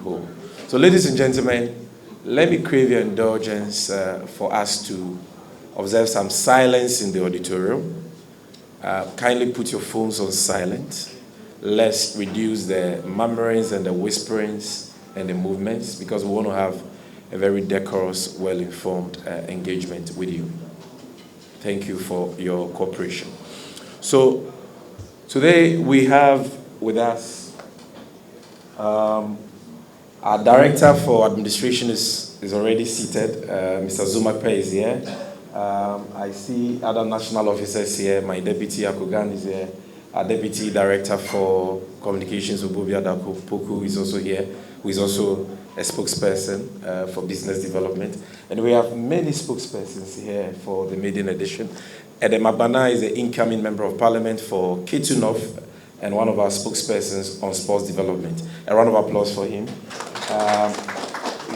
whole. So ladies and gentlemen, let me crave your indulgence for us to observe some silence in the auditorium. Kindly put your phones on silent. Let's reduce the murmurings and the whisperings and the movements, because we want to have a very decorous, well-informed engagement with you. Thank you for your cooperation. So today we have with us our Director for Administration is already seated. Mr. Zumakpe is here. I see other national officers here. My deputy, Akugan, is here. Our Deputy Director for Communications, Ububia Poku, is also here, who is also a spokesperson for business development. And we have many spokespersons here for the maiden edition. Edem Abana is the incoming Member of Parliament for Ketu North and one of our spokespersons on sports development. A round of applause for him.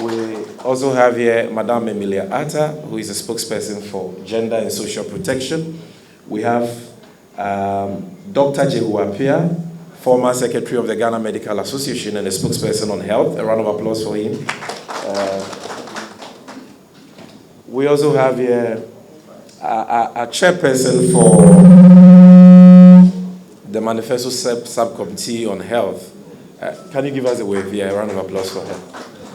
We also have here Madame Emilia Atta, who is a spokesperson for gender and social protection. We have Dr. Jehu Apia, former Secretary of the Ghana Medical Association and a spokesperson on health. A round of applause for him. We also have here a chairperson for the Manifesto Subcommittee on Health. Can you give us a wave here? A round of applause for her.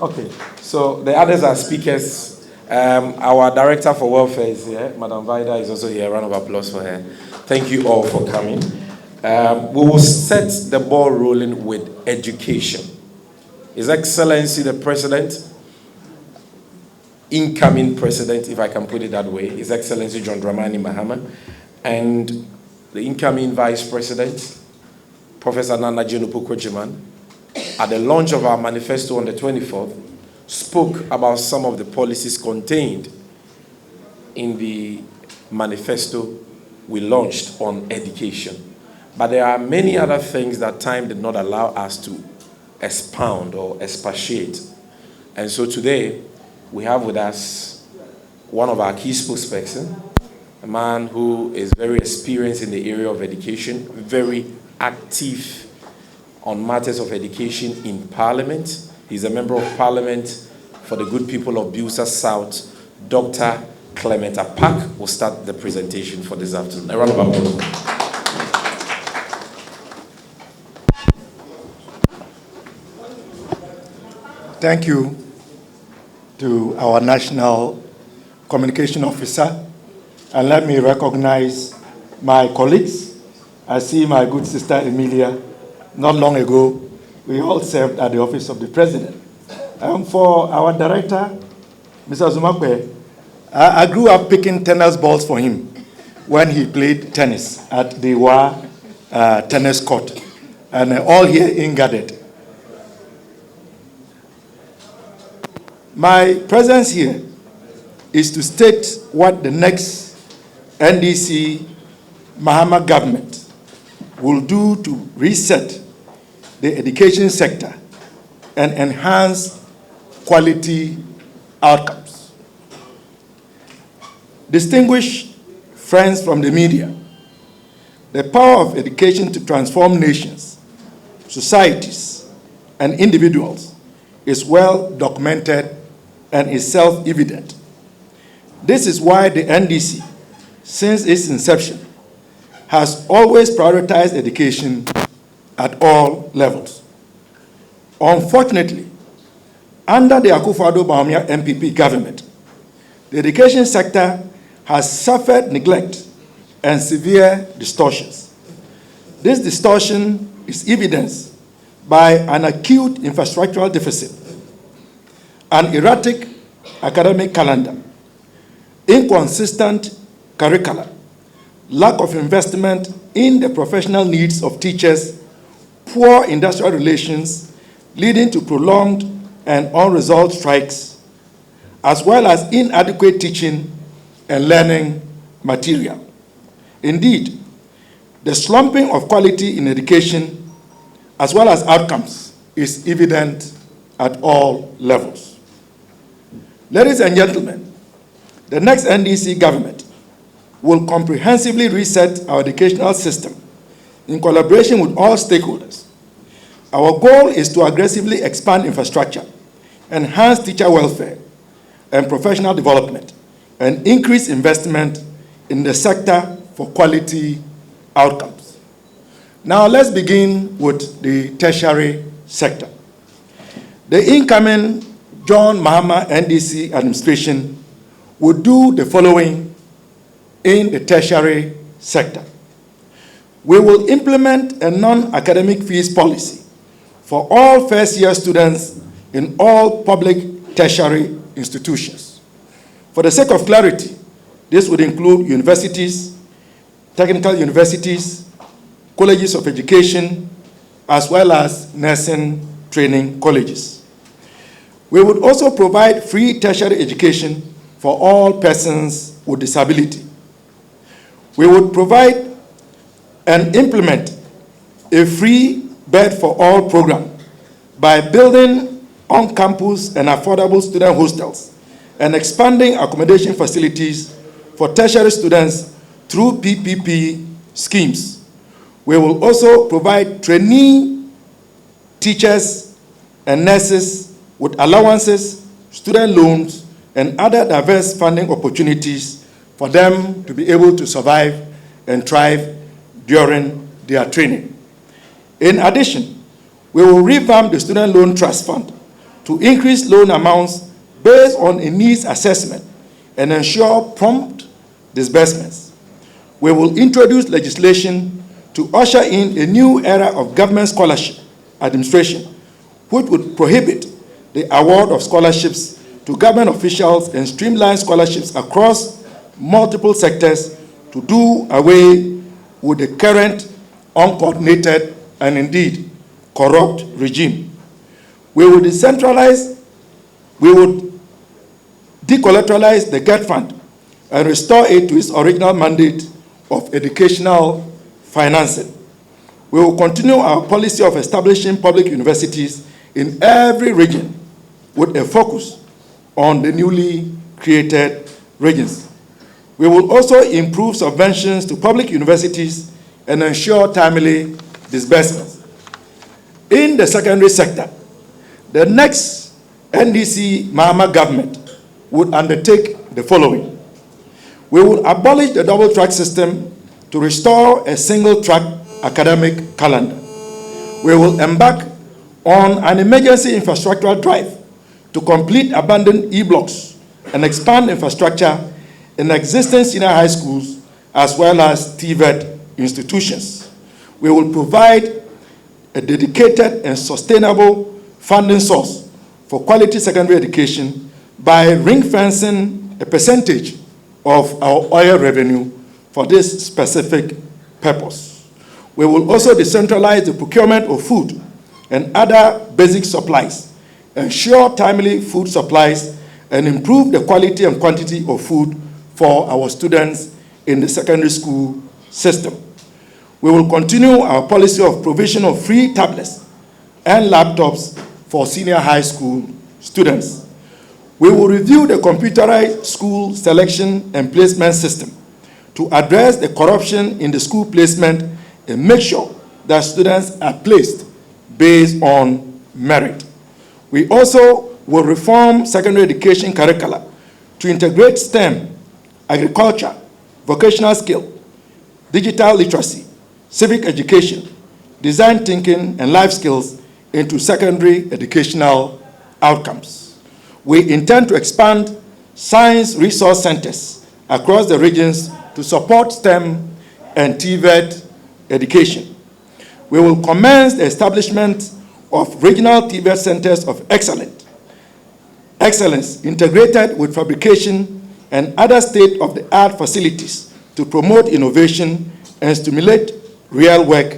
Okay, so the others are speakers. Our Director for Welfare is here. Madam Vida is also here. A round of applause for her. Thank you all for coming. We will set the ball rolling with education. His Excellency the President, incoming President, if I can put it that way, His Excellency John Dramani Mahama, and the incoming Vice President, Professor Nana Jinupukojiman, at the launch of our manifesto on the 24th, spoke about some of the policies contained in the manifesto we launched on education. But there are many other things that time did not allow us to expound or expatiate. And so today, we have with us one of our key spokespersons, a man who is very experienced in the area of education, very active on matters of education in Parliament. He's a Member of Parliament for the good people of Busa South. Dr. Clement Apak will start the presentation for this afternoon. A round of applause. Thank you to our National Communication Officer. And let me recognize my colleagues. I see my good sister Emilia. Not long ago, we all served at the office of the President. For our director, Mr. Zumakwe, I grew up picking tennis balls for him when he played tennis at the Wa tennis court, and all here in Gadet. My presence here is to state what the next NDC Mahama government will do to reset the education sector and enhance quality outcomes. Distinguished friends from the media, the power of education to transform nations, societies, and individuals is well documented and is self-evident. This is why the NDC, since its inception, has always prioritized education at all levels. Unfortunately, under the Akufo-Addo Bawumia MPP government, the education sector has suffered neglect and severe distortions. This distortion is evidenced by an acute infrastructural deficit, an erratic academic calendar, inconsistent curricula, lack of investment in the professional needs of teachers, poor industrial relations leading to prolonged and unresolved strikes, as well as inadequate teaching and learning material. Indeed, the slumping of quality in education as well as outcomes is evident at all levels. Ladies and gentlemen, the next NDC government will comprehensively reset our educational system in collaboration with all stakeholders. Our goal is to aggressively expand infrastructure, enhance teacher welfare and professional development, and increase investment in the sector for quality outcomes. Now let's begin with the tertiary sector. The incoming John Mahama NDC administration will do the following in the tertiary sector. We will implement a non-academic fees policy for all first-year students in all public tertiary institutions. For the sake of clarity, this would include universities, technical universities, colleges of education, as well as nursing training colleges. We would also provide free tertiary education for all persons with disability. We would provide and implement a free bed for all program by building on-campus and affordable student hostels and expanding accommodation facilities for tertiary students through PPP schemes. We will also provide trainee teachers and nurses with allowances, student loans, and other diverse funding opportunities for them to be able to survive and thrive during their training. In addition, we will revamp the Student Loan Trust Fund to increase loan amounts based on a needs assessment and ensure prompt disbursements. We will introduce legislation to usher in a new era of government scholarship administration, which would prohibit the award of scholarships to government officials and streamline scholarships across multiple sectors to do away with the current uncoordinated and indeed corrupt regime. We will decollateralize the GET Fund and restore it to its original mandate of educational financing. We will continue our policy of establishing public universities in every region with a focus on the newly created regions. We will also improve subventions to public universities and ensure timely disbursements. In the secondary sector, the next NDC Mahama government would undertake the following. We will abolish the double-track system to restore a single-track academic calendar. We will embark on an emergency infrastructural drive to complete abandoned E-blocks and expand infrastructure in existing senior high schools as well as TVET institutions. We will provide a dedicated and sustainable funding source for quality secondary education by ring-fencing a percentage of our oil revenue for this specific purpose. We will also decentralize the procurement of food and other basic supplies, ensure timely food supplies, and improve the quality and quantity of food for our students in the secondary school system. We will continue our policy of provision of free tablets and laptops for senior high school students. We will review the computerized school selection and placement system to address the corruption in the school placement and make sure that students are placed based on merit. We also will reform secondary education curricula to integrate STEM, agriculture, vocational skill, digital literacy, civic education, design thinking, and life skills into secondary educational outcomes. We intend to expand science resource centers across the regions to support STEM and TVET education. We will commence the establishment of regional TVET centers of excellence integrated with fabrication and other state-of-the-art facilities to promote innovation and stimulate real work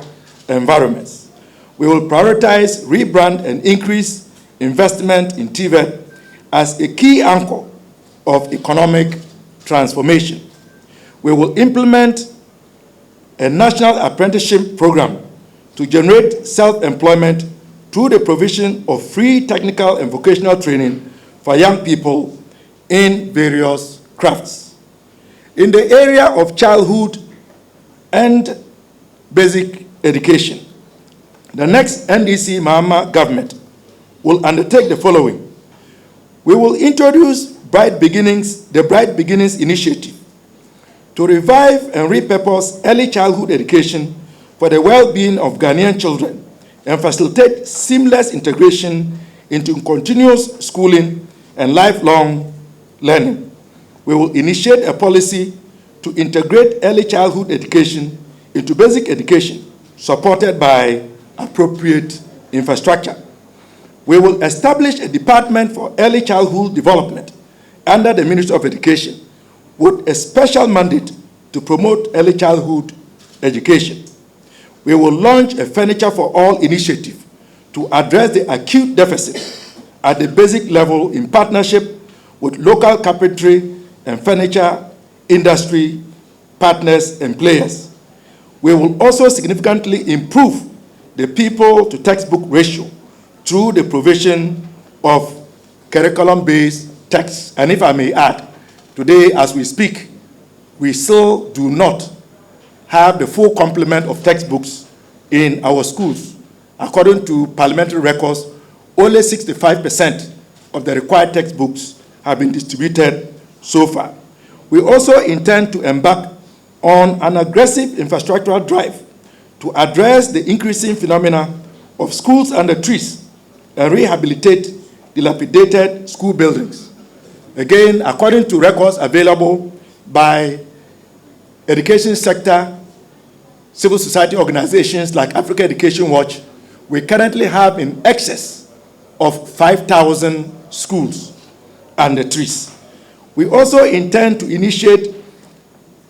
environments. We will prioritize, rebrand, and increase investment in TVET as a key anchor of economic transformation. We will implement a national apprenticeship program to generate self-employment through the provision of free technical and vocational training for young people in various crafts. In the area of childhood and basic education, The next NDC Mahama government will undertake the following. We will introduce the Bright Beginnings Initiative to revive and repurpose early childhood education for the well-being of Ghanaian children and facilitate seamless integration into continuous schooling and lifelong learning. We will initiate a policy to integrate early childhood education into basic education, supported by appropriate infrastructure. We will establish a department for early childhood development under the Ministry of Education with a special mandate to promote early childhood education. We will launch a Furniture for All initiative to address the acute deficit at the basic level in partnership with local carpentry and furniture industry partners and players. We will also significantly improve the people-to-textbook ratio through the provision of curriculum-based texts. And if I may add, today as we speak, we still do not have the full complement of textbooks in our schools. According to parliamentary records, only 65% of the required textbooks have been distributed so far. We also intend to embark on an aggressive infrastructural drive to address the increasing phenomena of schools under trees and rehabilitate dilapidated school buildings. Again, according to records available by education sector, civil society organizations like Africa Education Watch, we currently have in excess of 5,000 schools under trees. We also intend to initiate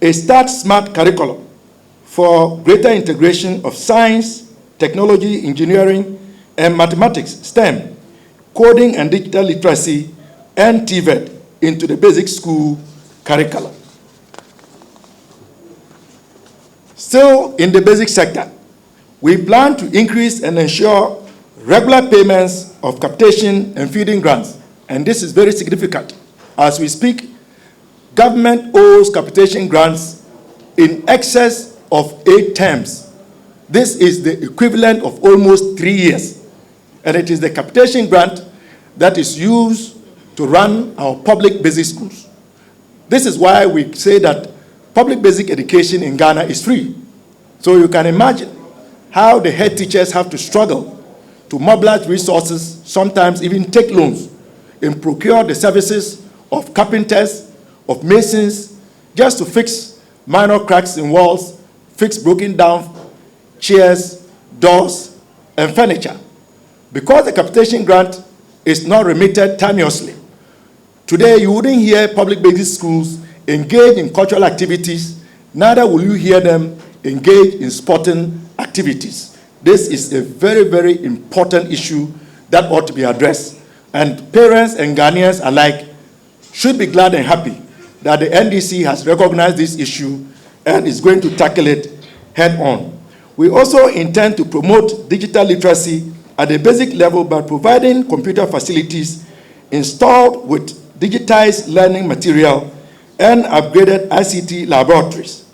a Start Smart curriculum for greater integration of science, technology, engineering, and mathematics, STEM, coding and digital literacy, and TVET into the basic school curriculum. Still in the basic sector, we plan to increase and ensure regular payments of capitation and feeding grants, and this is very significant. As we speak, government owes capitation grants in excess of 8 terms. This is the equivalent of almost 3 years, and it is the capitation grant that is used to run our public basic schools. This is why we say that public basic education in Ghana is free. So you can imagine how the head teachers have to struggle to mobilize resources, sometimes even take loans, and procure the services of carpenters, of masons, just to fix minor cracks in walls, fix broken down chairs, doors, and furniture. Because the capitation grant is not remitted timeously, today you wouldn't hear public basic schools engage in cultural activities, neither will you hear them engage in sporting activities. This is a very, very important issue that ought to be addressed. And parents and Ghanaians alike should be glad and happy that the NDC has recognized this issue and is going to tackle it head on. We also intend to promote digital literacy at the basic level by providing computer facilities installed with digitized learning material and upgraded ICT laboratories.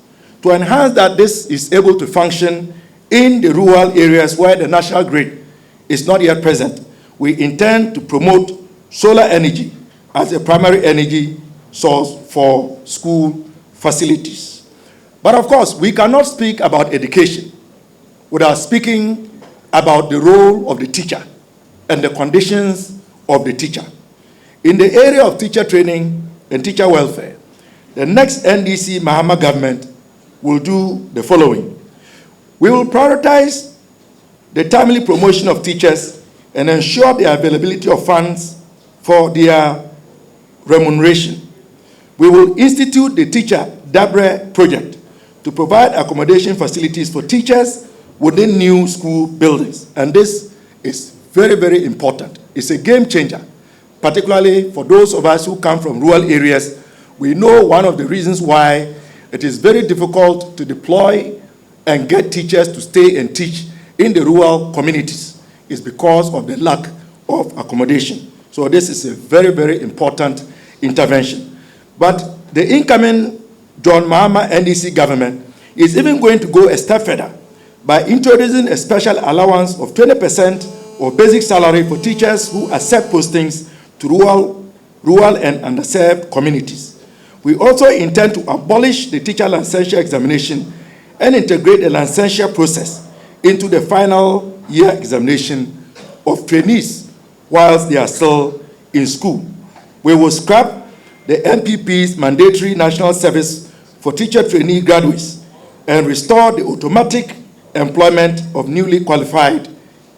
To enhance that this is able to function in the rural areas where the national grid is not yet present, we intend to promote solar energy as a primary energy source for school facilities. But of course, we cannot speak about education without speaking about the role of the teacher and the conditions of the teacher. In the area of teacher training and teacher welfare, the next NDC Mahama government will do the following. We will prioritize the timely promotion of teachers and ensure the availability of funds for their remuneration. We will institute the Teacher Dabre project to provide accommodation facilities for teachers within new school buildings. And this is very, very important. It's a game changer, particularly for those of us who come from rural areas. We know one of the reasons why it is very difficult to deploy and get teachers to stay and teach in the rural communities is because of the lack of accommodation. So this is a very, very important intervention. But the incoming John Mahama NDC government is even going to go a step further by introducing a special allowance of 20% of basic salary for teachers who accept postings to rural and underserved communities. We also intend to abolish the teacher licensure examination and integrate the licensure process into the final year examination of trainees whilst they are still in school. We will scrap the NPP's mandatory national service for teacher trainee graduates and restore the automatic employment of newly qualified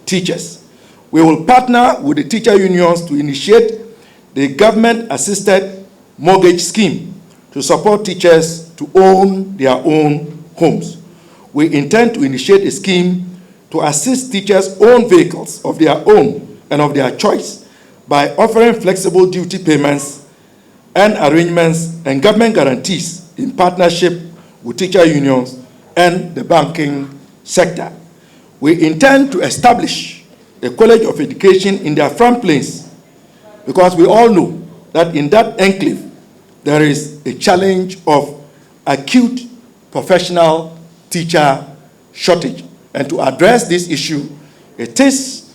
teachers. We will partner with the teacher unions to initiate the government-assisted mortgage scheme to support teachers to own their own homes. We intend to initiate a scheme to assist teachers own vehicles of their own and of their choice by offering flexible duty payments and arrangements and government guarantees in partnership with teacher unions and the banking sector. We intend to establish a college of education in the Afram Plains because we all know that in that enclave there is a challenge of acute professional teacher shortage. And to address this issue, it is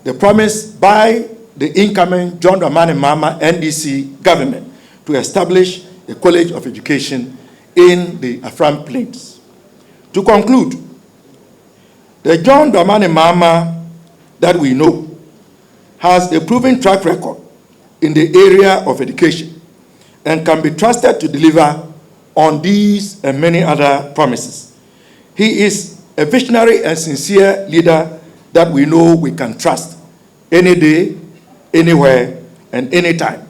the promise by the incoming John Dramani Mahama NDC government to establish a college of education in the Afram Plains. To conclude, the John Dramani Mahama that we know has a proven track record in the area of education and can be trusted to deliver on these and many other promises. He is a visionary and sincere leader that we know we can trust any day, anywhere, and anytime.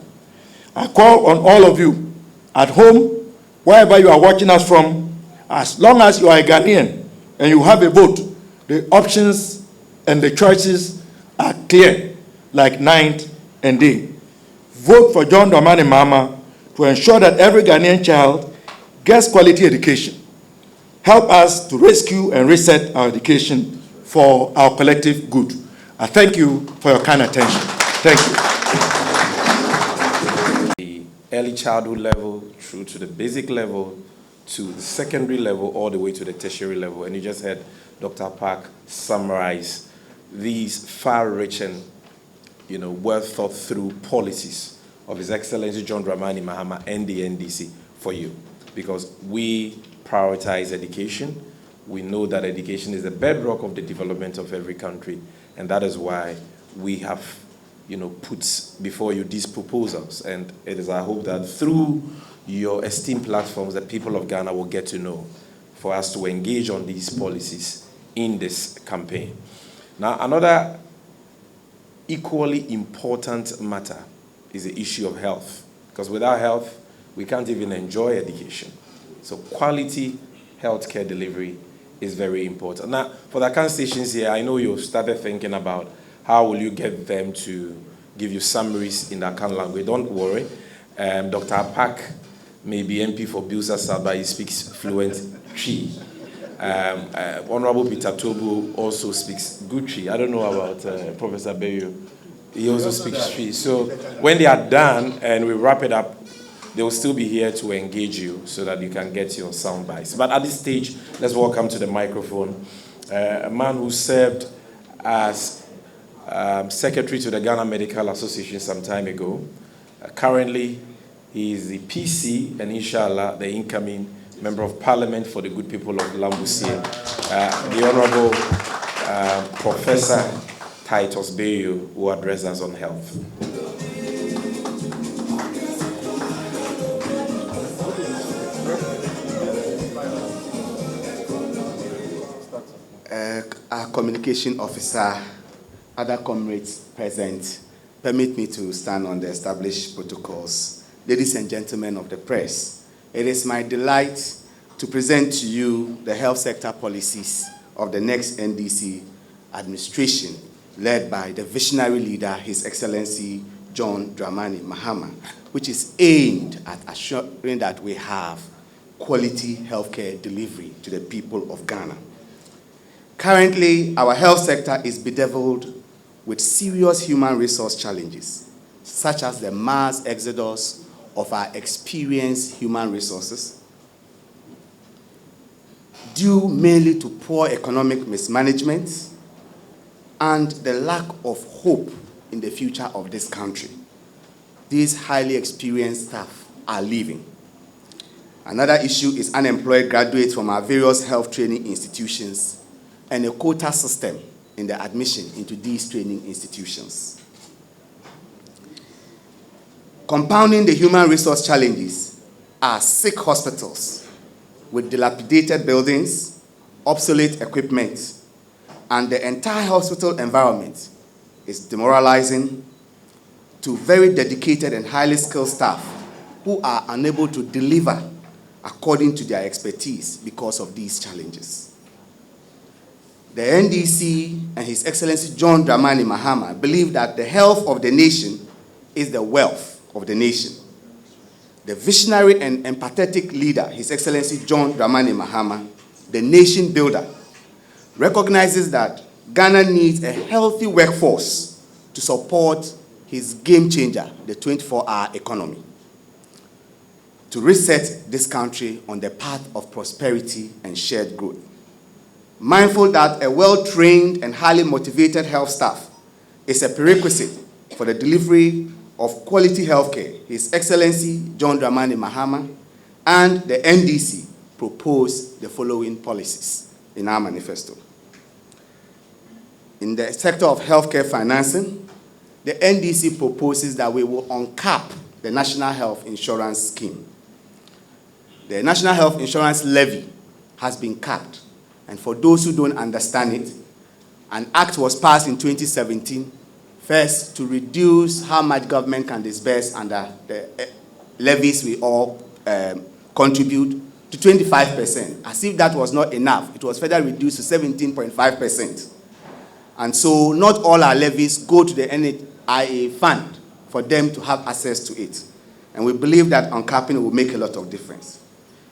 I call on all of you at home, wherever you are watching us from, as long as you are a Ghanaian and you have a vote, the options and the choices are clear, like night and day. Vote for John Dramani Mahama to ensure that every Ghanaian child gets quality education. Help us to rescue and reset our education for our collective good. I thank you for your kind attention. Thank you. The early childhood level through to the basic level, to the secondary level, all the way to the tertiary level. And you just heard Dr. Park summarize these far-reaching, well thought through policies of His Excellency John Dramani Mahama and the NDC for you. Because we prioritize education. We know that education is the bedrock of the development of every country. And that is why we have, put before you these proposals. And it is our hope that through your esteemed platforms, the people of Ghana will get to know for us to engage on these policies in this campaign. Now, another equally important matter is the issue of health. Because without health, we can't even enjoy education. So quality healthcare delivery is very important. Now, for the account stations here, I know you've started thinking about how will you get them to give you summaries in the account language. Don't worry. Dr. Park may be MP for Bilsa South, but he speaks fluent Twi. Honorable Peter Tobu also speaks good Twi. I don't know about Professor Bayo. He also speaks Twi. So when they are done and we wrap it up, they will still be here to engage you so that you can get your sound bites. But at this stage, let's welcome to the microphone a man who served as secretary to the Ghana Medical Association some time ago. Currently, he is the PC and inshallah the incoming Member of Parliament for the good people of Lambusien, the Honorable Professor Titus Bayo, who addressed us on health. Our communication officer, other comrades present, permit me to stand on the established protocols. Ladies and gentlemen of the press, it is my delight to present to you the health sector policies of the next NDC administration, led by the visionary leader, His Excellency John Dramani Mahama, which is aimed at assuring that we have quality healthcare delivery to the people of Ghana. Currently, our health sector is bedeviled with serious human resource challenges, such as the mass exodus of our experienced human resources, due mainly to poor economic mismanagement and the lack of hope in the future of this country. These highly experienced staff are leaving. Another issue is unemployed graduates from our various health training institutions and a quota system in the admission into these training institutions. Compounding the human resource challenges are sick hospitals with dilapidated buildings, obsolete equipment, and the entire hospital environment is demoralizing to very dedicated and highly skilled staff who are unable to deliver according to their expertise because of these challenges. The NDC and His Excellency John Dramani Mahama believe that the health of the nation is the wealth of the nation. The visionary and empathetic leader, His Excellency John Dramani Mahama, the nation builder, recognizes that Ghana needs a healthy workforce to support his game changer, the 24-hour economy, to reset this country on the path of prosperity and shared growth. Mindful that a well-trained and highly motivated health staff is a prerequisite for the delivery of quality healthcare, His Excellency John Dramani Mahama and the NDC propose the following policies in our manifesto. In the sector of healthcare financing, the NDC proposes that we will uncap the National Health Insurance Scheme. The National Health Insurance Levy has been capped, and for those who don't understand it, an act was passed in 2017, first to reduce how much government can disburse under the levies we all contribute to 25%. As if that was not enough, it was further reduced to 17.5%. And so not all our levies go to the NHIA fund for them to have access to it. And we believe that uncapping will make a lot of difference.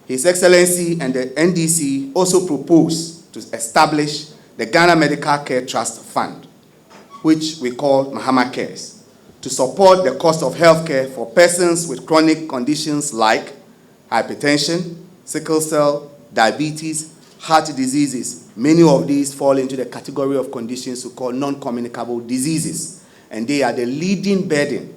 His Excellency and the NDC also propose to establish the Ghana Medical Care Trust Fund, which we call Mahama Cares, to support the cost of healthcare for persons with chronic conditions like hypertension, sickle cell, diabetes, heart diseases. Many of these fall into the category of conditions we call non-communicable diseases, and they are the leading burden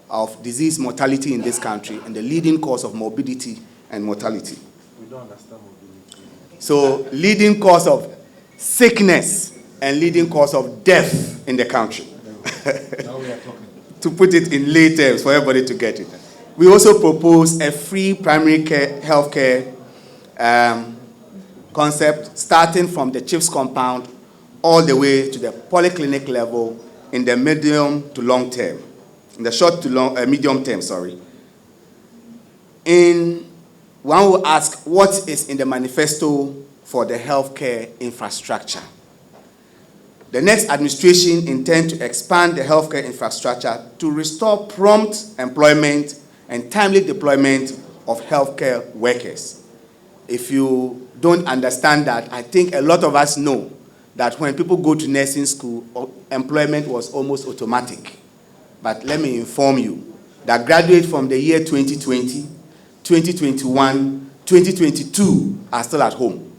of disease mortality in this country and the leading cause of morbidity and mortality. We don't understand morbidity. So, leading cause of sickness and leading cause of death in the country. Now we are talking. To put it in lay terms for everybody to get it. We also propose a free primary care healthcare concept starting from the chief's compound all the way to the polyclinic level in the medium to long term, in the short to long, medium term, sorry. One will ask, what is in the manifesto for the healthcare infrastructure? The next administration intends to expand the healthcare infrastructure to restore prompt employment and timely deployment of healthcare workers. If you don't understand that, I think a lot of us know that when people go to nursing school, employment was almost automatic. But let me inform you that graduates from the year 2020, 2021, 2022 are still at home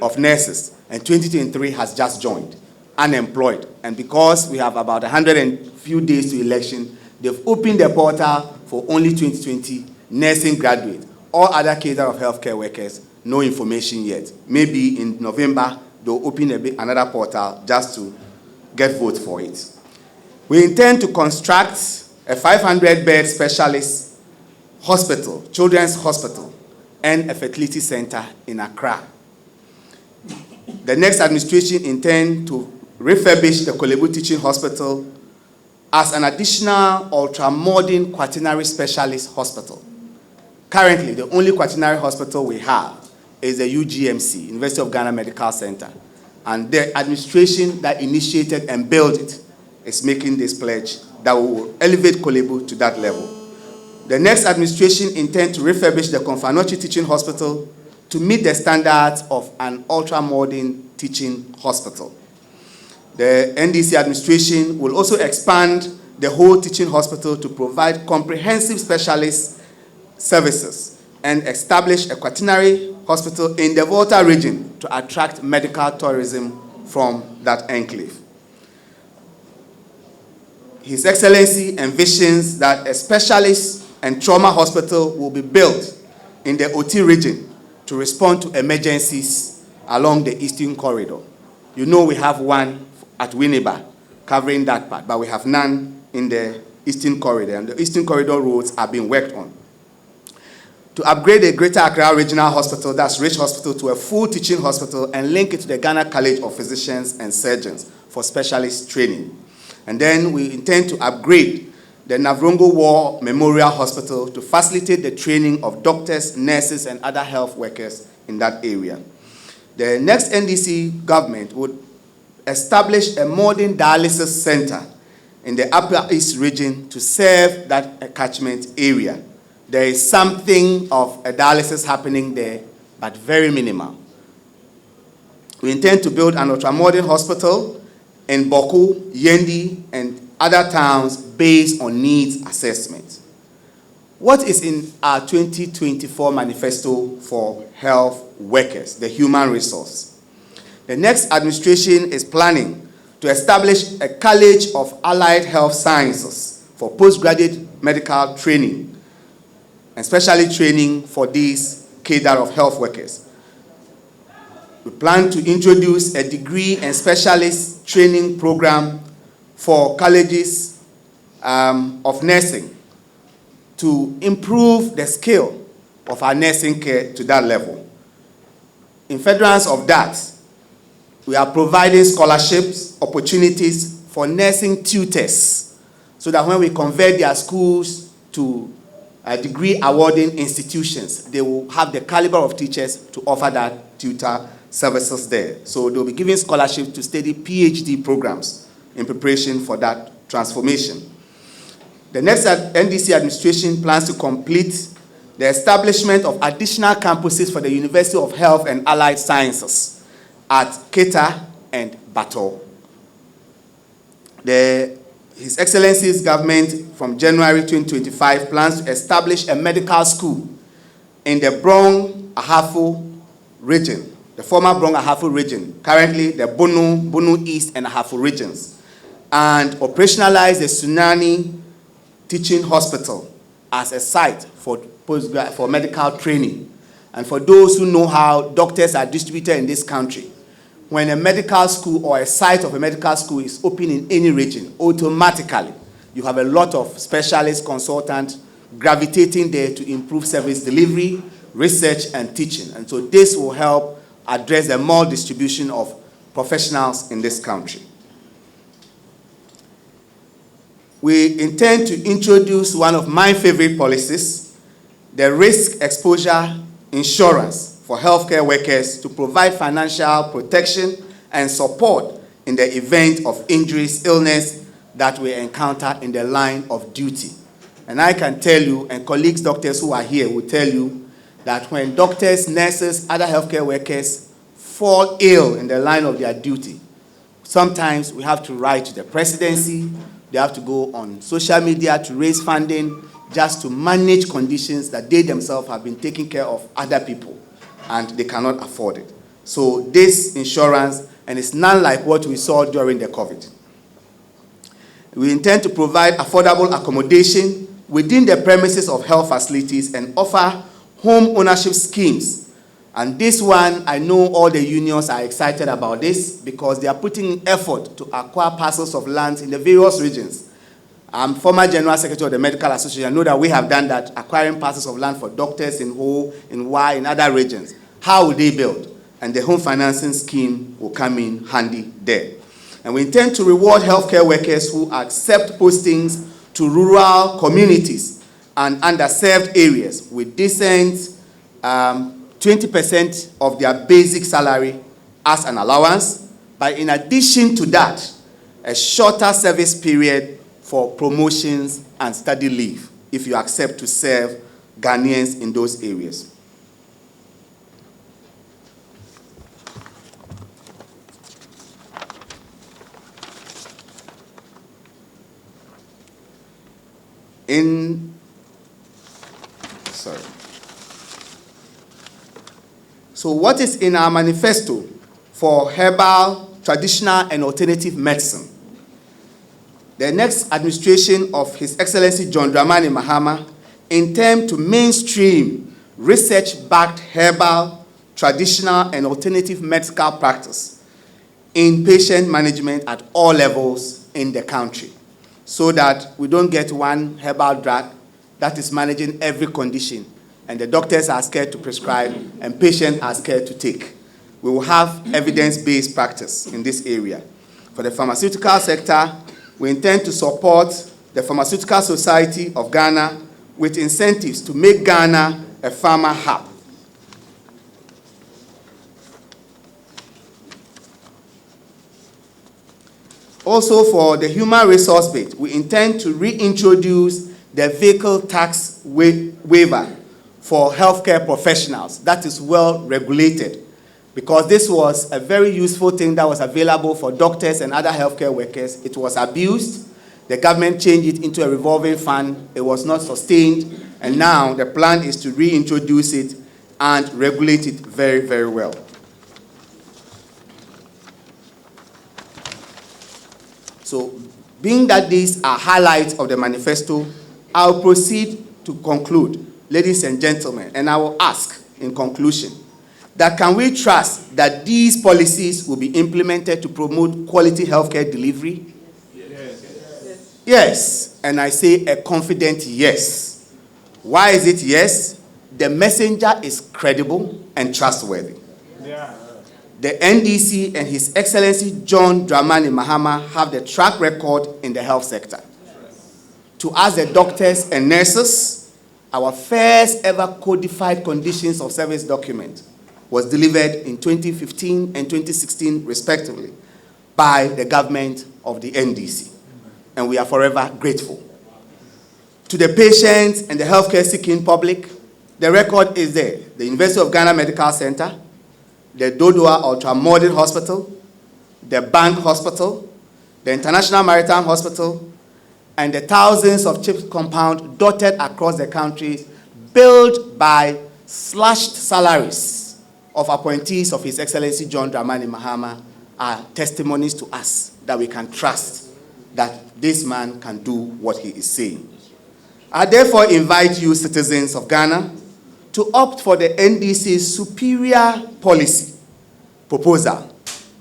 of nurses, and 2023 has just joined, unemployed. And because we have about 100 and few days to election, they've opened the portal for only 2020 nursing graduates. All other cadre of healthcare workers, no information yet. Maybe in November, they'll open another portal just to get votes for it. We intend to construct a 500-bed specialist hospital, children's hospital, and a fertility center in Accra. The next administration intends to refurbish the Kolebu Teaching Hospital as an additional ultra-modern quaternary specialist hospital. Currently, the only quaternary hospital we have is the UGMC, University of Ghana Medical Center. And the administration that initiated and built it is making this pledge that will elevate Kolebu to that level. The next administration intends to refurbish the Konfanochi Teaching Hospital to meet the standards of an ultra-modern teaching hospital. The NDC administration will also expand the whole teaching hospital to provide comprehensive specialist services and establish a quaternary hospital in the Volta region to attract medical tourism from that enclave. His Excellency envisions that a specialist and trauma hospital will be built in the OT region to respond to emergencies along the Eastern Corridor. You know we have one at Winneba covering that part, but we have none in the Eastern Corridor, and the Eastern Corridor roads are being worked on. To upgrade the Greater Accra Regional Hospital, that's Rich Hospital, to a full teaching hospital and link it to the Ghana College of Physicians and Surgeons for specialist training. And then we intend to upgrade the Navrongo War Memorial Hospital to facilitate the training of doctors, nurses, and other health workers in that area. The next NDC government would establish a modern dialysis center in the Upper East region to serve that catchment area. There is something of a dialysis happening there, but very minimal. We intend to build an ultramodern hospital in Boku, Yendi, and other towns based on needs assessment. What is in our 2024 manifesto for health workers, the human resource? The next administration is planning to establish a College of Allied Health Sciences for postgraduate medical training, and especially training for these cadre of health workers. We plan to introduce a degree and specialist training program for colleges of nursing to improve the skill of our nursing care to that level. In furtherance of that, we are providing scholarships, opportunities for nursing tutors, so that when we convert their schools to degree awarding institutions, they will have the caliber of teachers to offer that tutor services there. So they'll be giving scholarships to study PhD programs in preparation for that transformation. The next NDC administration plans to complete the establishment of additional campuses for the University of Health and Allied Sciences at Keta and Bato. His Excellency's government from January 2025 plans to establish a medical school in the Brong-Ahafo region, the former Brong-Ahafo region, currently the Bunu East and Ahafo regions, and operationalize the Sunani Teaching Hospital as a site for medical training. And for those who know how doctors are distributed in this country, when a medical school or a site of a medical school is open in any region, automatically you have a lot of specialist consultants gravitating there to improve service delivery, research, and teaching. And so this will help address the maldistribution of professionals in this country. We intend to introduce one of my favorite policies, the risk exposure insurance for healthcare workers, to provide financial protection and support in the event of injuries, illness that we encounter in the line of duty. And I can tell you, and colleagues, doctors who are here will tell you, that when doctors, nurses, other healthcare workers fall ill in the line of their duty, sometimes we have to write to the presidency, they have to go on social media to raise funding just to manage conditions that they themselves have been taking care of other people, and they cannot afford it. So this insurance, and it's not like what we saw during the COVID. We intend to provide affordable accommodation within the premises of health facilities and offer home ownership schemes. And this one, I know all the unions are excited about this because they are putting in effort to acquire parcels of land in the various regions. I'm former General Secretary of the Medical Association. I know that we have done that, acquiring parcels of land for doctors in Ho, in Y, in other regions. How will they build? And the home financing scheme will come in handy there. And we intend to reward healthcare workers who accept postings to rural communities and underserved areas with decent 20% of their basic salary as an allowance, but in addition to that, a shorter service period for promotions and study leave if you accept to serve Ghanaians in those areas. So what is in our manifesto for herbal, traditional, and alternative medicine? The next administration of His Excellency John Dramani Mahama intends to mainstream research-backed herbal, traditional, and alternative medical practice in patient management at all levels in the country, so that we don't get one herbal drug that is managing every condition, and the doctors are scared to prescribe and patients are scared to take. We will have evidence-based practice in this area. For the pharmaceutical sector, we intend to support the Pharmaceutical Society of Ghana with incentives to make Ghana a pharma hub. Also, for the human resource bit, we intend to reintroduce the vehicle tax waiver for healthcare professionals. That is well regulated, because this was a very useful thing that was available for doctors and other healthcare workers. It was abused. The government changed it into a revolving fund. It was not sustained. And now the plan is to reintroduce it and regulate it very, very well. So, being that these are highlights of the manifesto, I'll proceed to conclude, ladies and gentlemen, and I will ask in conclusion, that can we trust that these policies will be implemented to promote quality healthcare delivery? Yes. Yes, and I say a confident yes. Why is it yes? The messenger is credible and trustworthy. Yeah. The NDC and His Excellency John Dramani Mahama have the track record in the health sector. To us, the doctors and nurses, our first ever codified conditions of service document was delivered in 2015 and 2016, respectively, by the government of the NDC. And we are forever grateful. To the patients and the healthcare seeking public, the record is there. The University of Ghana Medical Center, the Dodoa Ultramodern Hospital, the Bank Hospital, the International Maritime Hospital, and the thousands of CHIPS compounds dotted across the country, built by slashed salaries of appointees of His Excellency John Dramani Mahama, are testimonies to us that we can trust that this man can do what he is saying. I therefore invite you, citizens of Ghana, to opt for the NDC's superior policy proposal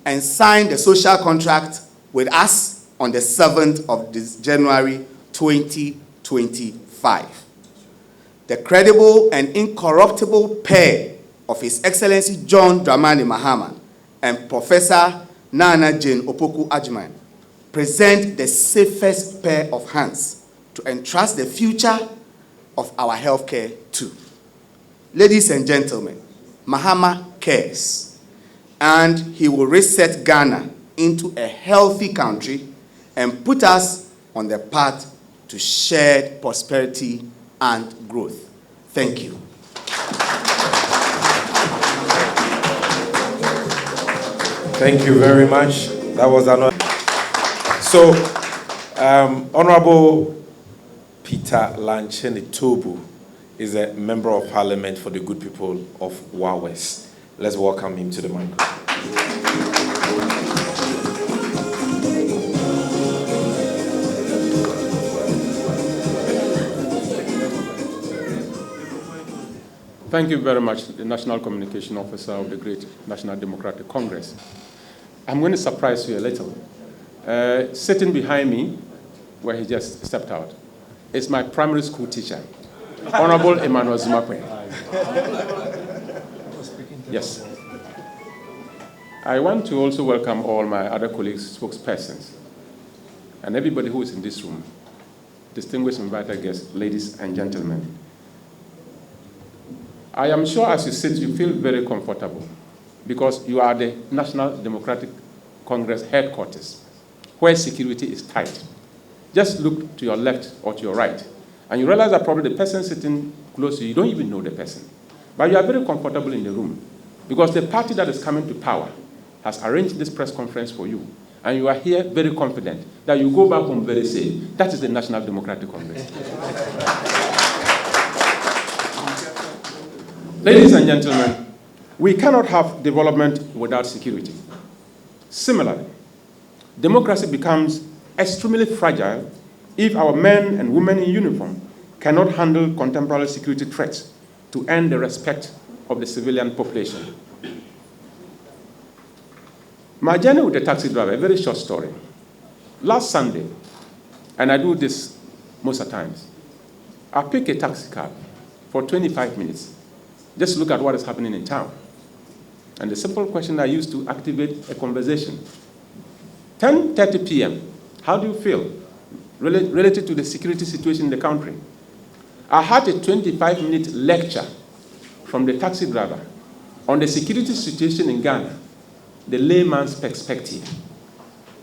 and sign the social contract with us on the 7th of January 2025. The credible and incorruptible pair of His Excellency John Dramani Mahama and Professor Nana Jane Opoku Agyeman present the safest pair of hands to entrust the future of our healthcare to. Ladies and gentlemen, Mahama cares, and he will reset Ghana into a healthy country and put us on the path to shared prosperity and growth. Thank you. Thank you very much. That was another. So, Honorable Peter Lanchene Tobu is a member of parliament for the good people of Wa West. Let's welcome him to the microphone. Thank you very much, the National Communication Officer of the Great National Democratic Congress. I'm going to surprise you a little. Sitting behind me, where he just stepped out, is my primary school teacher, Honorable Emmanuel Zimakwe. Yes. I want to also welcome all my other colleagues, spokespersons, and everybody who is in this room, distinguished invited guests, ladies and gentlemen. I am sure as you sit, you feel very comfortable because you are the National Democratic Congress headquarters, where security is tight. Just look to your left or to your right, and you realize that probably the person sitting close to you, you don't even know the person. But you are very comfortable in the room because the party that is coming to power has arranged this press conference for you, and you are here very confident that you go back home very safe. That is the National Democratic Congress. Ladies and gentlemen, We cannot have development without security. Similarly, democracy becomes extremely fragile if our men and women in uniform cannot handle contemporary security threats to earn the respect of the civilian population. My journey with a taxi driver, a very short story. Last Sunday, and I do this most of the times, I pick a taxi cab for 25 minutes. Just look at what is happening in town. And the simple question I use to activate a conversation. 10:30 p.m., how do you feel related to the security situation in the country? I had a 25-minute lecture from the taxi driver on the security situation in Ghana, the layman's perspective.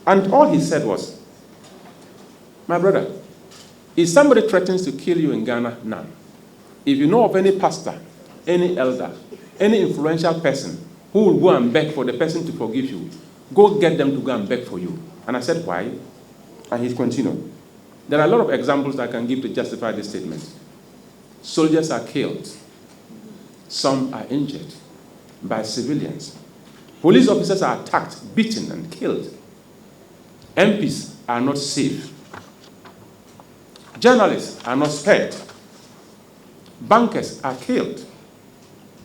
And all he said was, my brother, if somebody threatens to kill you in Ghana now, if you know of any pastor, any elder, any influential person who will go and beg for the person to forgive you, go get them to go and beg for you. And I said, why? And he continued. There are a lot of examples I can give to justify this statement. Soldiers are killed. Some are injured by civilians. Police officers are attacked, beaten, and killed. MPs are not safe. Journalists are not spared. Bankers are killed.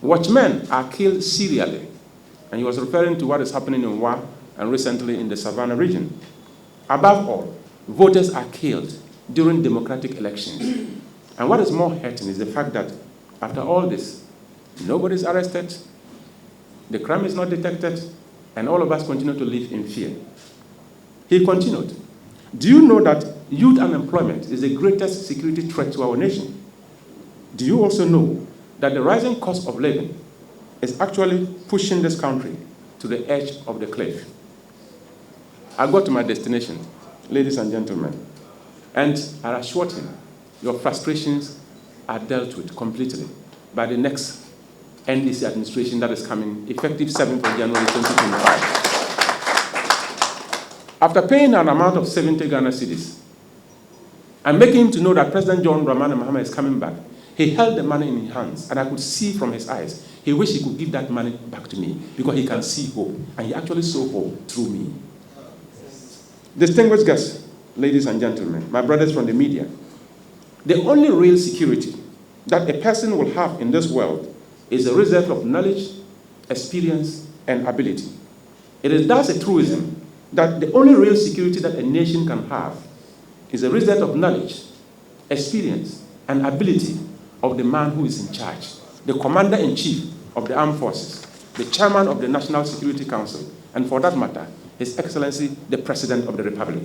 Watchmen are killed serially. And he was referring to what is happening in Wa and recently in the Savannah region. Above all, voters are killed during democratic elections. And what is more hurting is the fact that after all this, nobody is arrested, the crime is not detected, and all of us continue to live in fear. He continued, do you know that youth unemployment is the greatest security threat to our nation? Do you also know that the rising cost of living is actually pushing this country to the edge of the cliff? I got to my destination, ladies and gentlemen, and I assured him, your frustrations are dealt with completely by the next NDC administration that is coming, effective 7th of January 2025. After paying an amount of 70 Ghana cedis, and making him to know that President John Dramani Mahama is coming back, he held the money in his hands, and I could see from his eyes, he wished he could give that money back to me, because he can see hope, and he actually saw hope through me. Distinguished guests, ladies and gentlemen, my brothers from the media, the only real security that a person will have in this world is a result of knowledge, experience, and ability. It is thus a truism that the only real security that a nation can have is a result of knowledge, experience, and ability of the man who is in charge, the commander-in-chief of the armed forces, the chairman of the National Security Council, and for that matter, His Excellency, the President of the Republic.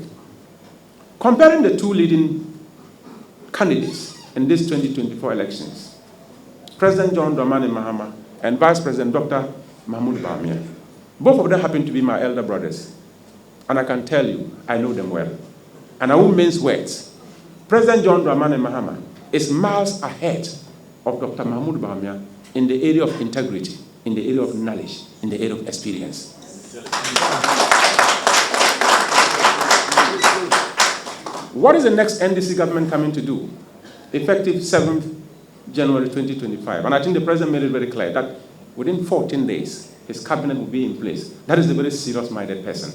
Comparing the two leading candidates in these 2024 elections, President John Dramani Mahama and Vice President Dr. Mahmoud Bawumia, both of them happen to be my elder brothers. And I can tell you, I know them well. And I won't mince words. President John Dramani Mahama is miles ahead of Dr. Mahmoud Bawumia in the area of integrity, in the area of knowledge, in the area of experience. What is the next NDC government coming to do? Effective 7th January 2025. And I think the President made it very clear that within 14 days, his cabinet will be in place. That is a very serious-minded person.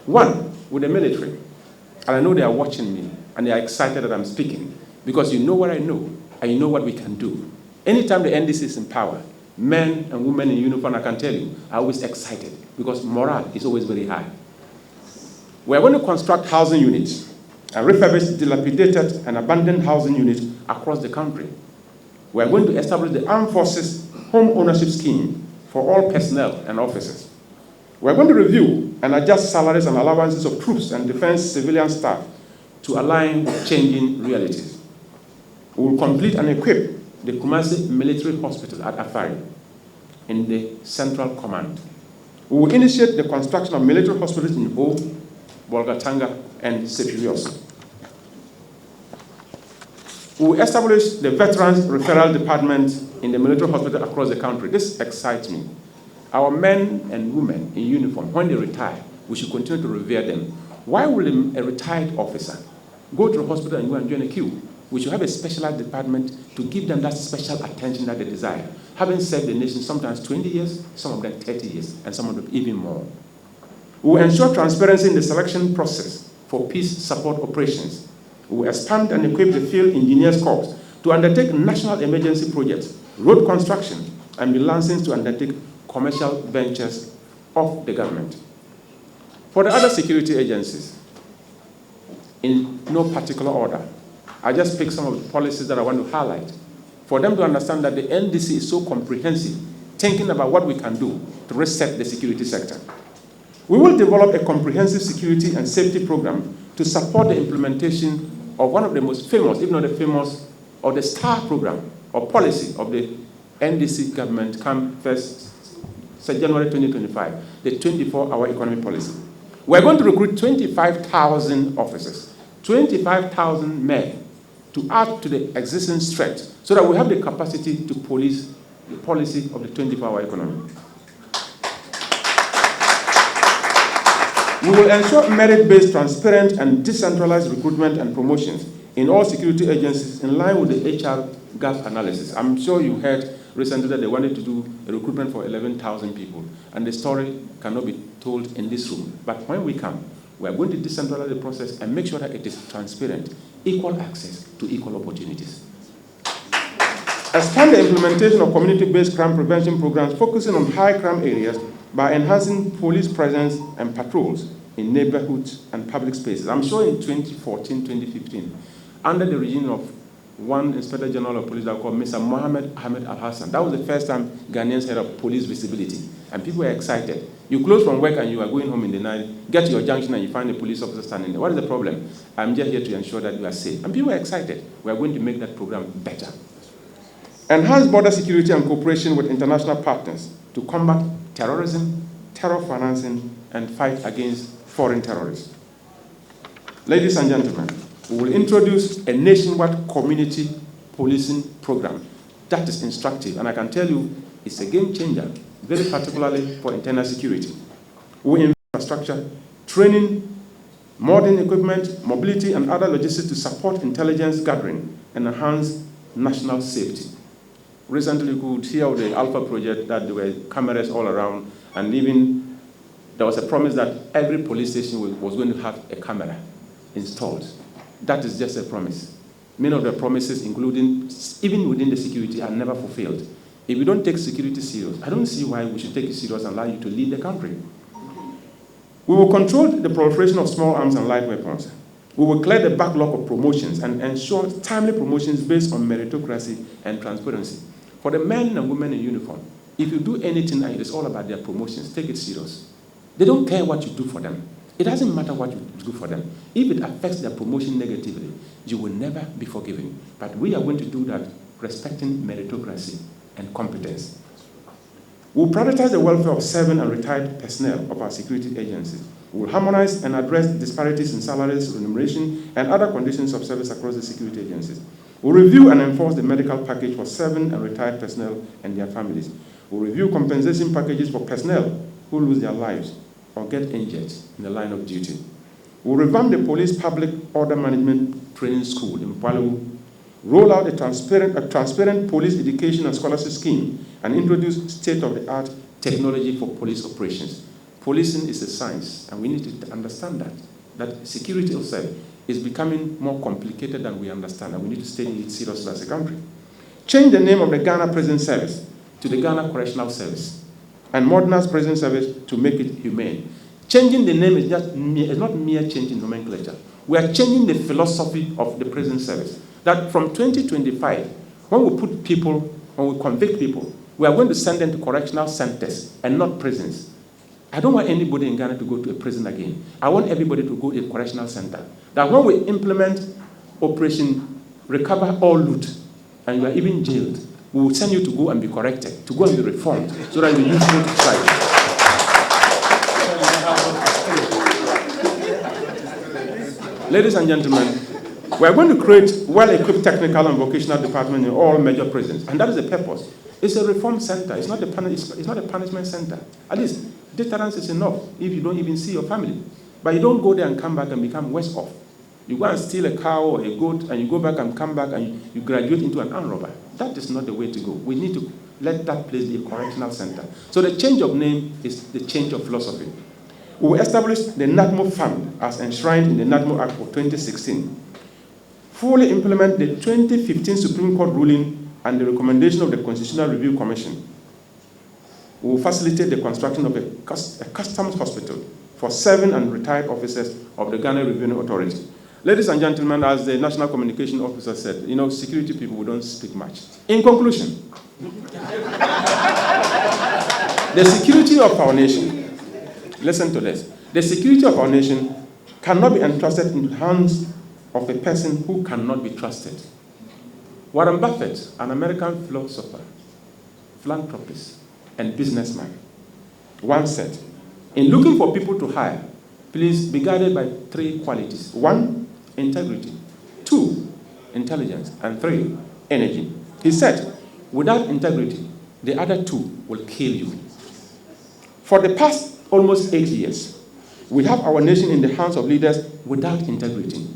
One, with the military. And I know they are watching me, and they are excited that I'm speaking, because you know what I know, and you know what we can do. Anytime the NDC is in power, men and women in uniform, I can tell you, are always excited, because morale is always very high. We are going to construct housing units and refurbish dilapidated and abandoned housing units across the country. We are going to establish the Armed Forces Home Ownership Scheme for all personnel and officers. We are going to review and adjust salaries and allowances of troops and defense civilian staff to align with changing realities. We will complete and equip the Kumasi Military Hospital at Afari in the Central Command. We will initiate the construction of military hospitals in Ho, Bolgatanga, and Sepirios. We will establish the Veterans Referral Department in the military hospital across the country. This excites me. Our men and women in uniform, when they retire, we should continue to revere them. Why will a retired officer go to the hospital and go and join a queue? we should have a specialized department to give them that special attention that they desire. Having served the nation sometimes 20 years, some of them 30 years, and some of them even more. We will ensure transparency in the selection process for peace support operations. We will expand and equip the field engineers corps to undertake national emergency projects, road construction, and be licensed to undertake commercial ventures of the government. For the other security agencies, in no particular order, I just pick some of the policies that I want to highlight for them to understand that the NDC is so comprehensive, thinking about what we can do to reset the security sector. We will develop a comprehensive security and safety program to support the implementation of one of the most famous, if not the famous, or the star program or policy of the NDC government come 1st January 2025, the 24-hour economy policy. We're going to recruit 25,000 officers, 25,000 men to add to the existing strength so that we have the capacity to police the policy of the 24-hour economy. We will ensure merit-based, transparent, and decentralized recruitment and promotions in all security agencies in line with the HR gap analysis. I'm sure you heard recently that they wanted to do a recruitment for 11,000 people, and the story cannot be told in this room. But when we come, we are going to decentralize the process and make sure that it is transparent, equal access to equal opportunities. Expand the implementation of community-based crime prevention programs focusing on high crime areas by enhancing police presence and patrols in neighborhoods and public spaces. I'm sure in 2014, 2015, under the regime of one Inspector General of Police called Mr. Mohammed Ahmed Al-Hassan, that was the first time Ghanaians heard of police visibility. And people were excited. You close from work and you are going home in the night, get to your junction and you find a police officer standing there. What is the problem? I'm just here to ensure that you are safe. And people were excited. We are going to make that program better. Enhance border security and cooperation with international partners to combat terrorism, terror financing, and fight against foreign terrorists. Ladies and gentlemen, we will introduce a nationwide community policing program that is instructive, and I can tell you it's a game changer, very particularly for internal security. We will invest in infrastructure, training, modern equipment, mobility, and other logistics to support intelligence gathering and enhance national safety. Recently, you could hear of the Alpha project that there were cameras all around, and even there was a promise that every police station was going to have a camera installed. That is just a promise. Many of the promises, including even within the security, are never fulfilled. If you don't take security serious, I don't see why we should take it serious and allow you to lead the country. We will control the proliferation of small arms and light weapons. We will clear the backlog of promotions and ensure timely promotions based on meritocracy and transparency. For the men and women in uniform, if you do anything and it is all about their promotions, take it serious. They don't care what you do for them. It doesn't matter what you do for them. If it affects their promotion negatively, you will never be forgiven. But we are going to do that respecting meritocracy and competence. We will prioritize the welfare of serving and retired personnel of our security agencies. We will harmonize and address disparities in salaries, remuneration, and other conditions of service across the security agencies. We will review and enforce the medical package for serving and retired personnel and their families. We will review compensation packages for personnel who lose their lives or get injured in the line of duty. We will revamp the police public order management training school in Palu, roll out a transparent police education and scholarship scheme, and introduce state-of-the-art technology for police operations. Policing is a science, and we need to understand that security itself is becoming more complicated than we understand, and we need to stay in it seriously as a country. Change the name of the Ghana Prison Service to the Ghana Correctional Service, and modernize prison service to make it humane. Changing the name is not mere changing nomenclature. We are changing the philosophy of the prison service. That from 2025, when we put people, when we convict people, we are going to send them to correctional centers and not prisons. I don't want anybody in Ghana to go to a prison again. I want everybody to go to a correctional center. That when we implement Operation Recover All Loot, and you are even jailed, we will send you to go and be corrected, to go and be reformed, so that you're useful to society. Ladies and gentlemen, we are going to create well-equipped technical and vocational departments in all major prisons, and that is the purpose. It's a reform center. It's not a punishment center. At least deterrence is enough if you don't even see your family. But you don't go there and come back and become worse off. You go and steal a cow or a goat, and you go back and come back and you graduate into an armed robber. That is not the way to go. We need to let that place be a correctional center. So the change of name is the change of philosophy. We will establish the NATMO Fund as enshrined in the NATMO Act of 2016. Fully implement the 2015 Supreme Court ruling and the recommendation of the Constitutional Review Commission. We will facilitate the construction of a customs hospital for serving and retired officers of the Ghana Revenue Authority. Ladies and gentlemen, as the National Communication Officer said, security people, we don't speak much. In conclusion, the security of our nation, listen to this, the security of our nation cannot be entrusted into the hands of a person who cannot be trusted. Warren Buffett, an American philosopher, philanthropist, and businessman, once said, in looking for people to hire, please be guided by 3 qualities. 1, integrity. 2, intelligence. And 3, energy. He said, without integrity, the other 2 will kill you. For the past almost 8 years, we have our nation in the hands of leaders without integrity.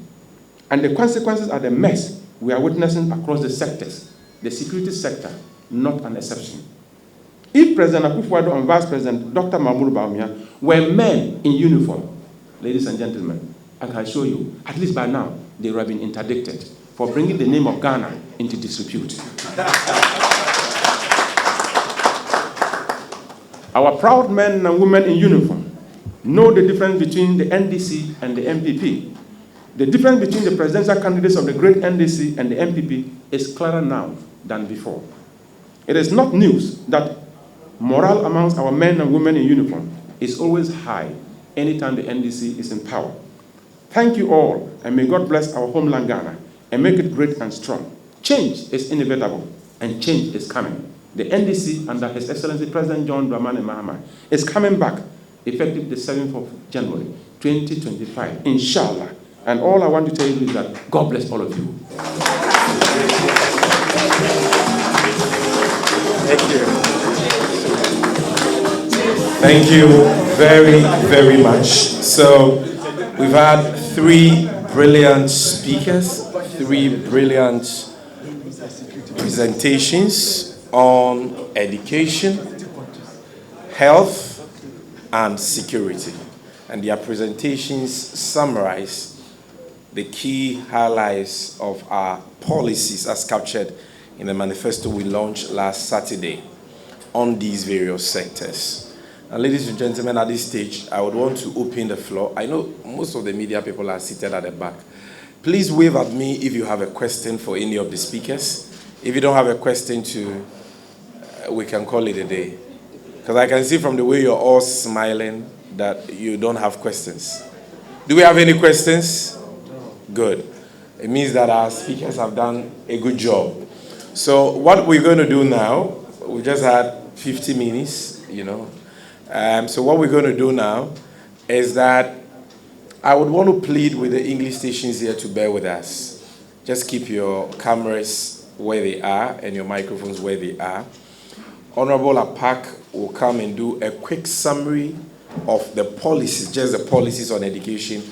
And the consequences are the mess we are witnessing across the sectors, the security sector, not an exception. If President Akufo-Addo and Vice President Dr. Mahmoud Bawumia were men in uniform, ladies and gentlemen, I can assure you, at least by now, they would have been interdicted for bringing the name of Ghana into disrepute. Our proud men and women in uniform know the difference between the NDC and the MPP. The difference between the presidential candidates of the great NDC and the MPP is clearer now than before. It is not news that morale amongst our men and women in uniform is always high anytime the NDC is in power. Thank you all, and may God bless our homeland Ghana and make it great and strong. Change is inevitable, and change is coming. The NDC, under His Excellency President John Dramani Mahama, is coming back effective the 7th of January, 2025, inshallah. And all I want to tell you is that God bless all of you. Thank you. Thank you very, very much. So we've had 3 brilliant speakers, 3 brilliant presentations on education, health, and security. And their presentations summarize the key highlights of our policies as captured in the manifesto we launched last Saturday on these various sectors. And ladies and gentlemen, at this stage, I would want to open the floor. I know most of the media people are seated at the back. Please wave at me if you have a question for any of the speakers. If you don't have a question we can call it a day. Because I can see from the way you're all smiling that you don't have questions. Do we have any questions? Good. It means that our speakers have done a good job. So what we're going to do now, we just had 50 minutes, So what we're going to do now is that I would want to plead with the English stations here to bear with us. Just keep your cameras where they are and your microphones where they are. Honorable Apak will come and do a quick summary of the policies, just the policies on education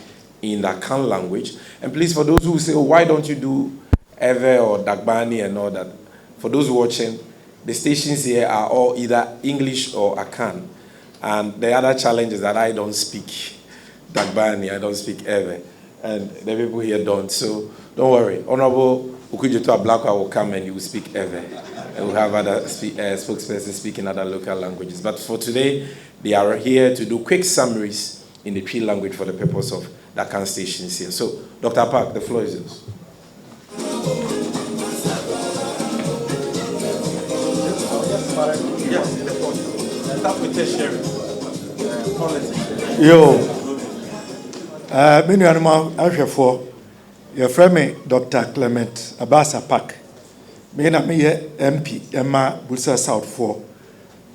in the Akan language. And please, for those who say, why don't you do Eve or Dagbani and all that, for those watching, the stations here are all either English or Akan. And the other challenge is that I don't speak Dagbani, I don't speak Eve, and the people here don't. So don't worry. Honorable Ukujeto Ablakwa will come and he will speak Eve. And we'll have other spokespersons speaking other local languages. But for today, they are here to do quick summaries in the P language for the purpose of the Akan stations here. So, Dr. Park, the floor is yours. Yes, start with the sharing. Yo, many animal for your friend Dr. Clement Abasa Park. Me na me MP Emma Busa South 4.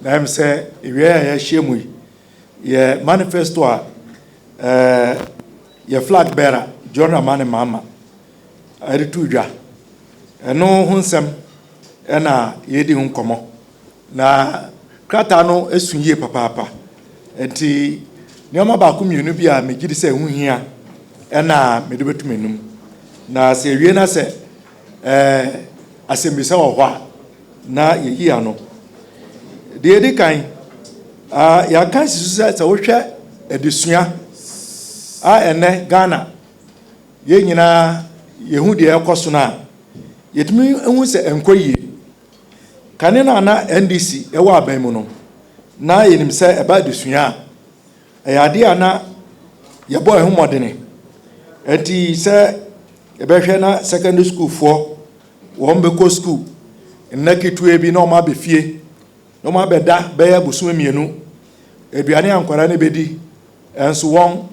Na em say iwe ya shemu ye manifesto ye flag bearer John Ramani Mahama aditudwa eno hunsem ena yedi hu nkomo na krata no esunye papa enti nioma ba ko mienu bia megidi se hu hia ena medubetumenum na se wie na se asembisa wo hɔ na yeyi ano de edi kan ya kan sisu se wohwɛ edusua ene Ghana ye nyina yehu de ekoso na yetumi ehu se enkoyie kane na NDC ewo aban mu no na yenim se eba dusua ayade ana yebo ehu modene enti se ebehwe na secondary school for won be ko school nnakitu ebi na o ma be fie no ma be da be ya busum mienu eduane ankwara ne bedi enso won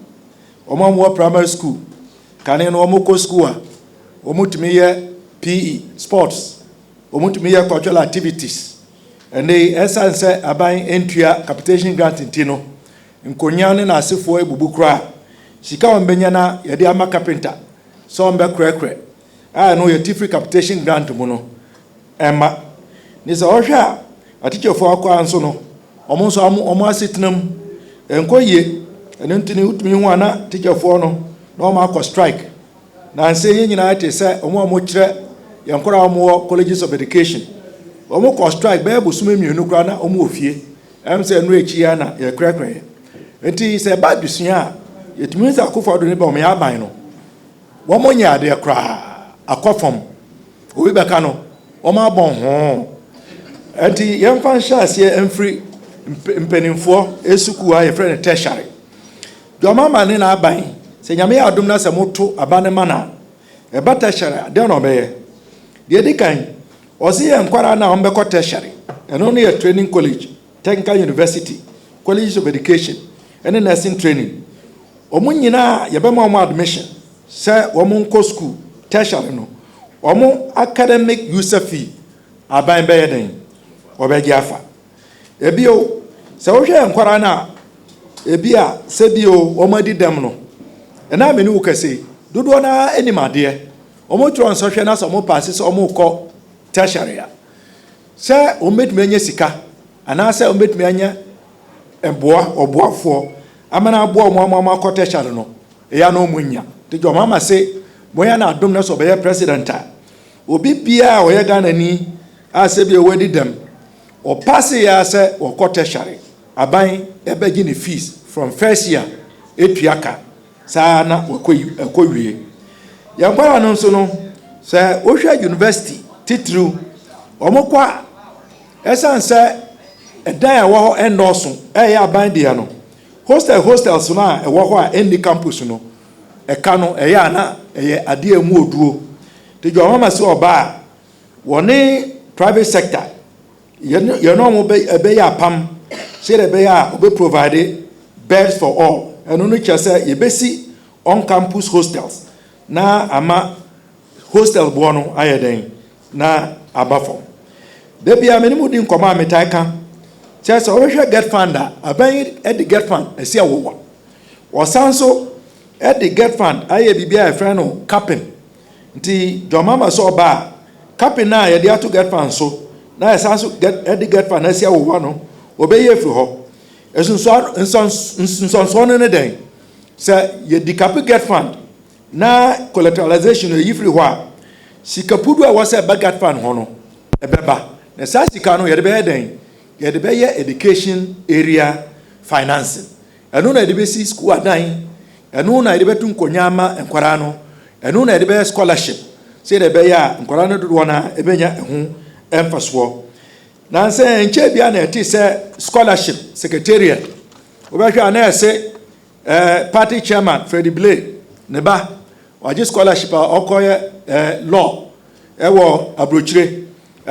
o ma mo primary school kane no mo ko school a o mutumi ye PE sports o mutumi ye cultural activities and they essence aban entua capitation grant ntino nkonya ne na asefo ebubu kra sika won benya na ye de ama carpenter so on be krekre no ye free capitation grant mu no emma ni so hwa atichefo akwa anso no omo so omo asetenam enkoye ene ntini utumi hu ana tichefo no na omo akọ strike na nse nyina ate se omo kire yankora omo colleges of education omo kọ strike be busuma mienu kra na omo ofie em se no echi ya na ye krekre enti se ba dusua yetumi sa akofo do ne ba omo ya ban no wo mo nya de kra akofom obi beka no omo abon ho enti yemfa nhase emfri mpenimfo esuku a ye friend tertiary do mama ne na aban se nyame ya adom na se moto abane mana e ba tertiary de no be de dikan osi ye nkwara na ombe ko tertiary eno ne training college technical university college of education and nursing training omo nyina ye be ma omo admission se omo nko school tertiary no omo academic user fee aban be yeden obeji afa ebio se wo hwe nkwara na ebia se bio omo di dem no na me ni wo kase dodo na animade omo tron so hwe na so omo pass so omo ko tertiary a se ometumi anya sika ana se ometumi anya eboa oboafo amana aboa omo akọ tertiary no ya na omunya te jo mama se boya na adom na so be president a obi bia o ye Ghana ni a se bi ewadi dem o pass ya se o ko tertiary aban ebegi ni fees from first year etuaka sa na ekowie ya mbara no so no se o hwe university titru omokwa esanse edan ya wo endoso ya aban dia no hostels na e wo ho a any campus no eka no ya na ade amu oduo te jo mama se oba woni private sector you know mo be ya pam se de be ya obe provide beds for all eno no chese ye besi on campus hostels na ama hostel bono ayeden na abafo de bia menimu din koma metaika chese o hwe get fund aban e de get fund esi awowa o sanso e de get fund aye bibia e friend no capping nti domama so ba capping na ye de ato get fund so na e sanso get e de get fund esi awowa no obeye firi ho enso no ne den se ye de cap get fund na collateralization e yifiri ho a sikapudu a wase bagat fan hono ebeba na sa sika no ye de be den ye de be ye education area financing eno na de be si school adan eno na de be tun konyama enkwara no eno na de be scholarship se de be ya enkwara no do na ebenya ehu emfaso na se enche bia na eti se scholarship secretariat obehwa na ese party chairman Freddie Blay ne ba waje scholarship okoye law ewo abrochire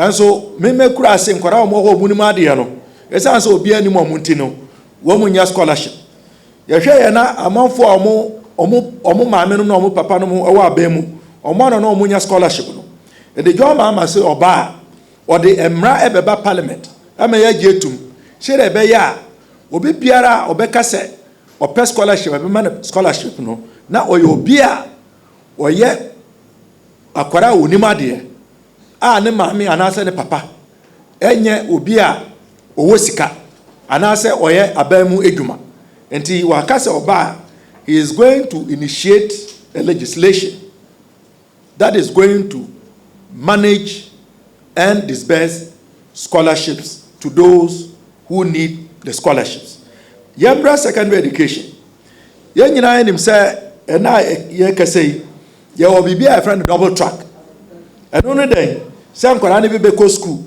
enso memekura ase nkwara omo ho munima de no esanse obi anim omunti no wo munya scholarship ye hwe ye na amanfo omo maame no na omo papa no ewo abemu omo no na omunya scholarship no e de jo ma se oba o de emra ebeba parliament ama ya jetum shere be ya obi biara obeka se o scholarship be man scholarship no na oyo bia oye akwara onima de a ne maame anase ne papa enye obi a owo sika anase oye abamu edwuma enti wakase oba he is going to initiate a legislation that is going to manage and disburse scholarships to those who need the scholarships. Yembra secondary education. Yen nyina enim say na ye kase ye obibi a friend double track. Eno no den say nkwara na bi be ko school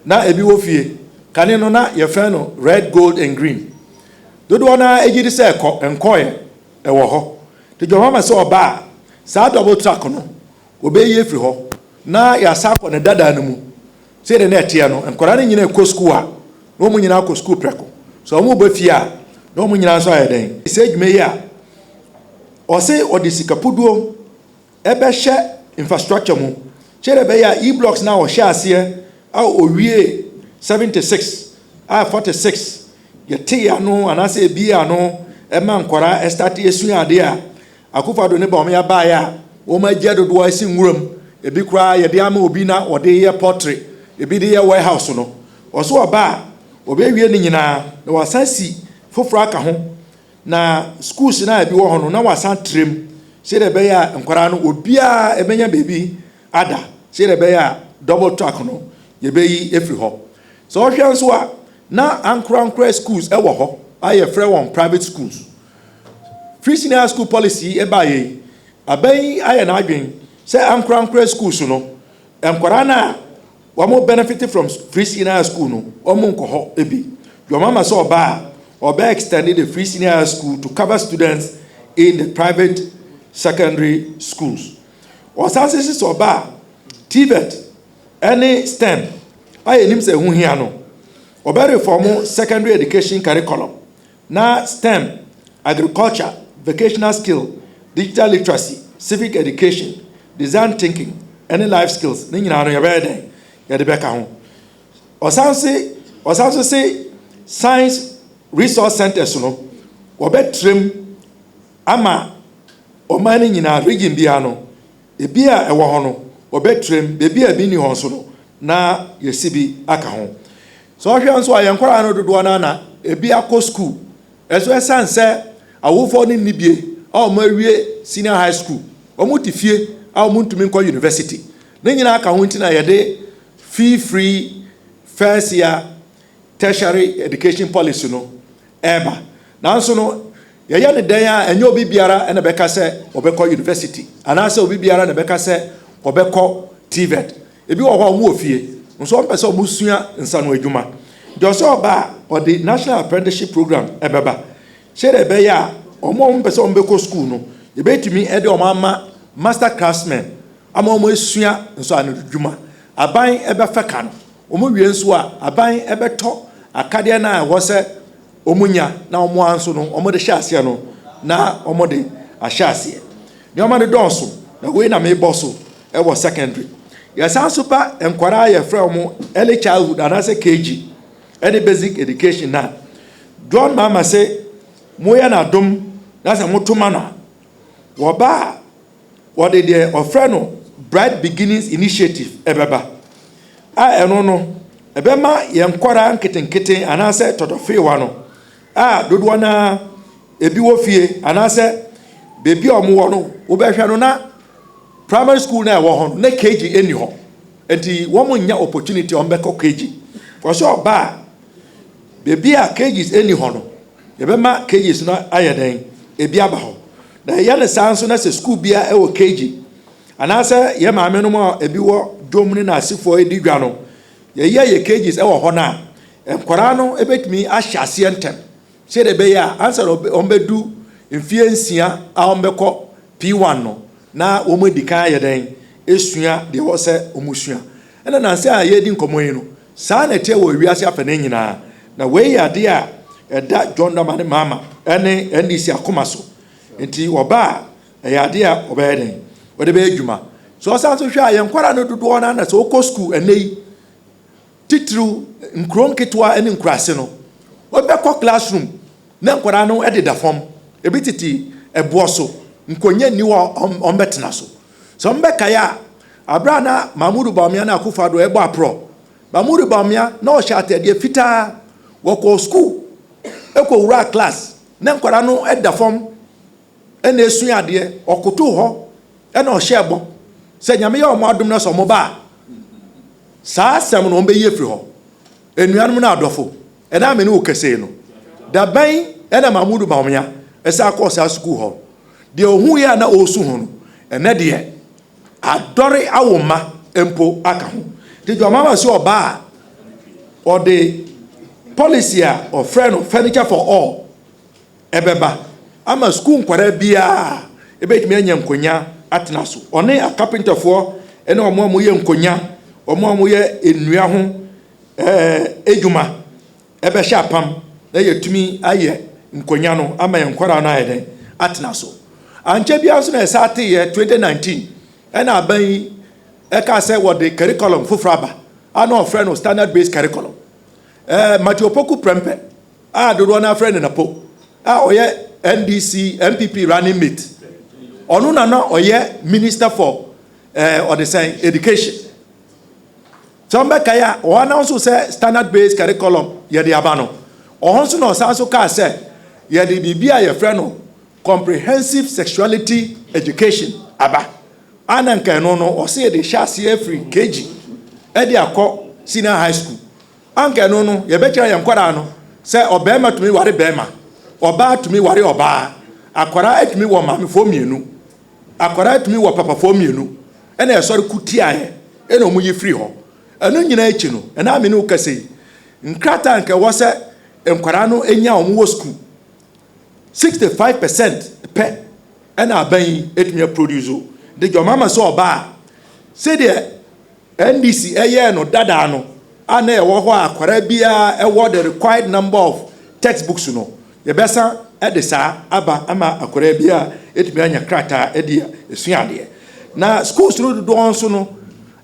na ebi wo fie kane no na ye friend no red, gold and green. Dodo na ejidi say enkoye ewo ho. Te jomama say oba sa double track no obeye free ho na ya sako ne dada no mu say de na etia no nkwara na nyina ko school a no mu nyina ko school preko so mu ba fie a no mu nyina so ayeden say dwume ya o say odisikapuduo ebe hye infrastructure mu chere be ya e-blocks na o hye ase a owie 76 a 46 ye te ya no anase bi ya no e ma nkwara start esu ade a akufado ne ba o ya ba ya o ma jedodo asi nwuram ebi kura ye de ama obi na ode ye portrait ebi de ye warehouse no o so oba obi wie ni nyina na wasansi foforo aka ho na schools na ebi wo ho no na wasan trem se de be ya nkwara no obia ebenya baby ada se de be ya double track no ye be yi efri ho so o hwe nso a na ankra schools e wo ho aye frɛ won private schools free senior school policy e ba ye abai aye na adwen say ankra schools no enkwara na wamo benefit from free senior school no omo nkoho ebi your mama so oba extended the free senior school to cover students in the private secondary schools osansisi so TVET any STEM aye nim se hu hia no oba reform secondary education curriculum na STEM agriculture, vocational skill, digital literacy, civic education, design thinking, any life skills ni nyina no ye be den ye de beka ho osanse say science resource centers no obetrem ama omani nyina region bia no ebi a ewo ho no obetrem bebi a bi ni ho so no na yesibi aka ho so hwe nso ayenkwara no dodo na ebi akọ school eso esanse awofo ni nibie a o ma wie senior high school o mutifie a o muntumi nko university ne nyina aka ho ntina ye de fee free first year tertiary education policy no eba nanso no ye ne dan a enye obi biara ene beka se obekọ university anase obi biara ne beka se obekọ TVET ebi wo ho mu ofie nso o pese o musua nsano adwuma just oba or the national apprenticeship program ebeba shere be ya omo pese o mbekọ school no e betimi e de o ma master craftsman ama omo esua nso anu adwuma aban ebe feka no omo wie nso a aban ebe to akade na wo se omunya na omo anso no omo de hyase no na omo de ahyase ne omo de donso na we na me bosso e wo secondary yasan super enkwara ye frɛ omo early childhood anase KG any basic education na John mama say moya na dom na se motoma na wo ba wo de ofrɛ no bright beginnings initiative ebeba a eno no ebema ye nkwara nketenkete anase todofewa no a dodo na ebi wo fie anase bebi omo wo no wo be hwe no na primary school na wo ho na KG eni ho enti wo mo nya opportunity on beko KG for sure ba bebi a KGs eni ho no ebema KGs no ayeden ebi aba ho na ye ne sanso na se school bia e wo KG anase ye maame no mo ebi wo dwomni na asifo edi dwa no ye KGs e wo ho na enkwara no ebetimi ahyase entem se de be ya answer ombedu mfie nsia a ombekọ P1 no na omedika yeden esua de wo se omusua ena na se a ye di nkomoyi no sa na tie wo wiase afane nyina na we ya de a eda John Dramani Mahama ene NDC akoma so enti oba ya de a obeden wo de be adwuma so sanso hwa ye nkwara no dodo na so okọ school enei titru nkronketwa ene nkurase no obekọ classroom na nkwara no ededa form ebititi eboso nkonye ni wa ombetena so mbeka ya abrana Mamudu Bawumia na akufado ebo apro Mamudu Bawumia na o shate de fita woko school eko wura class na nkwara no edda form ene esu ade okoto ho ene o hyebo se nyame ye omo adom na so mo ba saa asem no mbe ye firi ho enuanum na adofo ena me ne wo kese no da ban ena mamudu bawmya esa akosa school ho de ohu ya na osu ho no ene de adore awoma empo aka ho de jomama se oba or the policy of friend of furniture for all ebeba ama school nkwara bia ebetimi anya nkonya atena so one a carpenter for ene omo ye nkonya omo ye enua ho ejuma ebe sha pam na yetumi aye nkonya no ama nkwara na ayeden atena so anche bia so na esate ye 2019 ena aban eka say what the curriculum fufraba ano friend of standard based curriculum Matthew Poku Prempe dodo na friend na po oye NDC MPP running mate onu na oye minister for or the say education sombe kaya o announce say standard based curriculum ye de aba no ohonso na osanso ka say ye de bibia ye friend no comprehensive sexuality education aba ananka no o say de shase free KG e de akọ senior high school anka no ye be kira ye nkwara no say obema tumi ware bema oba tumi ware oba akwara etumi wo mame fo mienu akwara etumi wo papa fo mienu ena ye sori kutia he ena omu yi free ho enu nyina echi no ena ame no kase nkrata anka wo say nkwara no enya omu wo school 65% pe ena aban etumi produce de jomama so oba say de NDC eye no dada no ana ewo ho akwara bia ewo the required number of textbooks no ye besa edesa aba ama akwara bia etimi anya krata edia esuade na schools no do onso no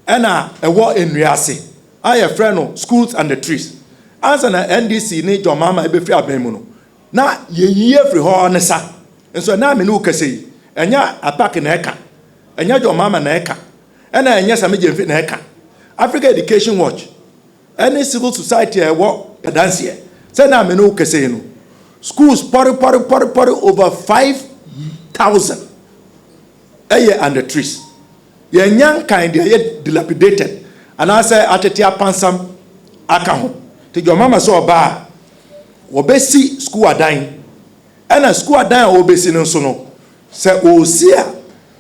ena ewo enuase aye friend no schools and the trees answer na NDC ni jomama ebefi aban no na ye yiye free ho ne sa enso na me no kase enya apak na eka enya jomama na eka ena enya sameje na eka Africa Education Watch any civil society what dance here say na me no kase no schools pori over 5,000 and the trees ye nyan kind ye dilapidated and I say atetia pansam aka ho te jo mama so ba obesi school adan and school adan obesi no so no say osi a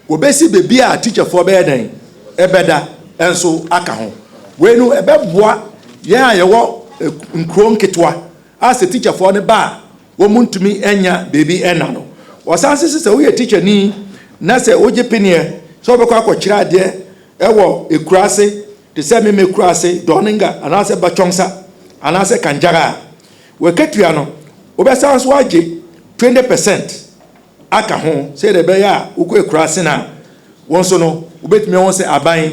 obesi bebi a teacher for be dan ebeda enso aka ho we no ebeboa ye wo nkron ketwa as a teacher for ne ba wo muntumi enya baby ena no wasanse se wo ye teacher ni na se oje penie so be kwa akokira de ewo ekurase te se me mekurase doninga anase bachonsa anase kanjara we ketua no wo be sanso age 20% aka ho se de be ya uko ekurase na wonso no obetumi won se aban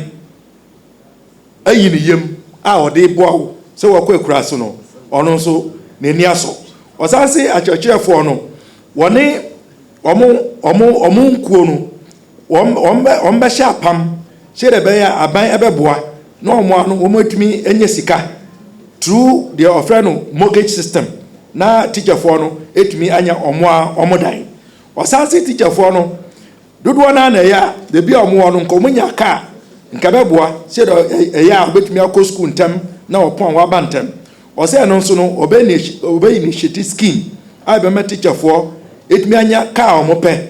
ayi ni yem a ode boawo se wo ko ekurase no ono nso n'ani aso osanse achechefo no woni omo nkuo no ombe sha pam shere be ya aban ebeboa na omo anu omotumi enye sika through the offer mortgage system na teacher for no etumi anya omo dan osanse teacher for no dodo na ya de bia omo no nko munya ka nka beboa shere ya obetumi akọ school ntem na opon wa bantem o say no nso no obey initiative scheme I be my teacher for etimi anya ka omo pe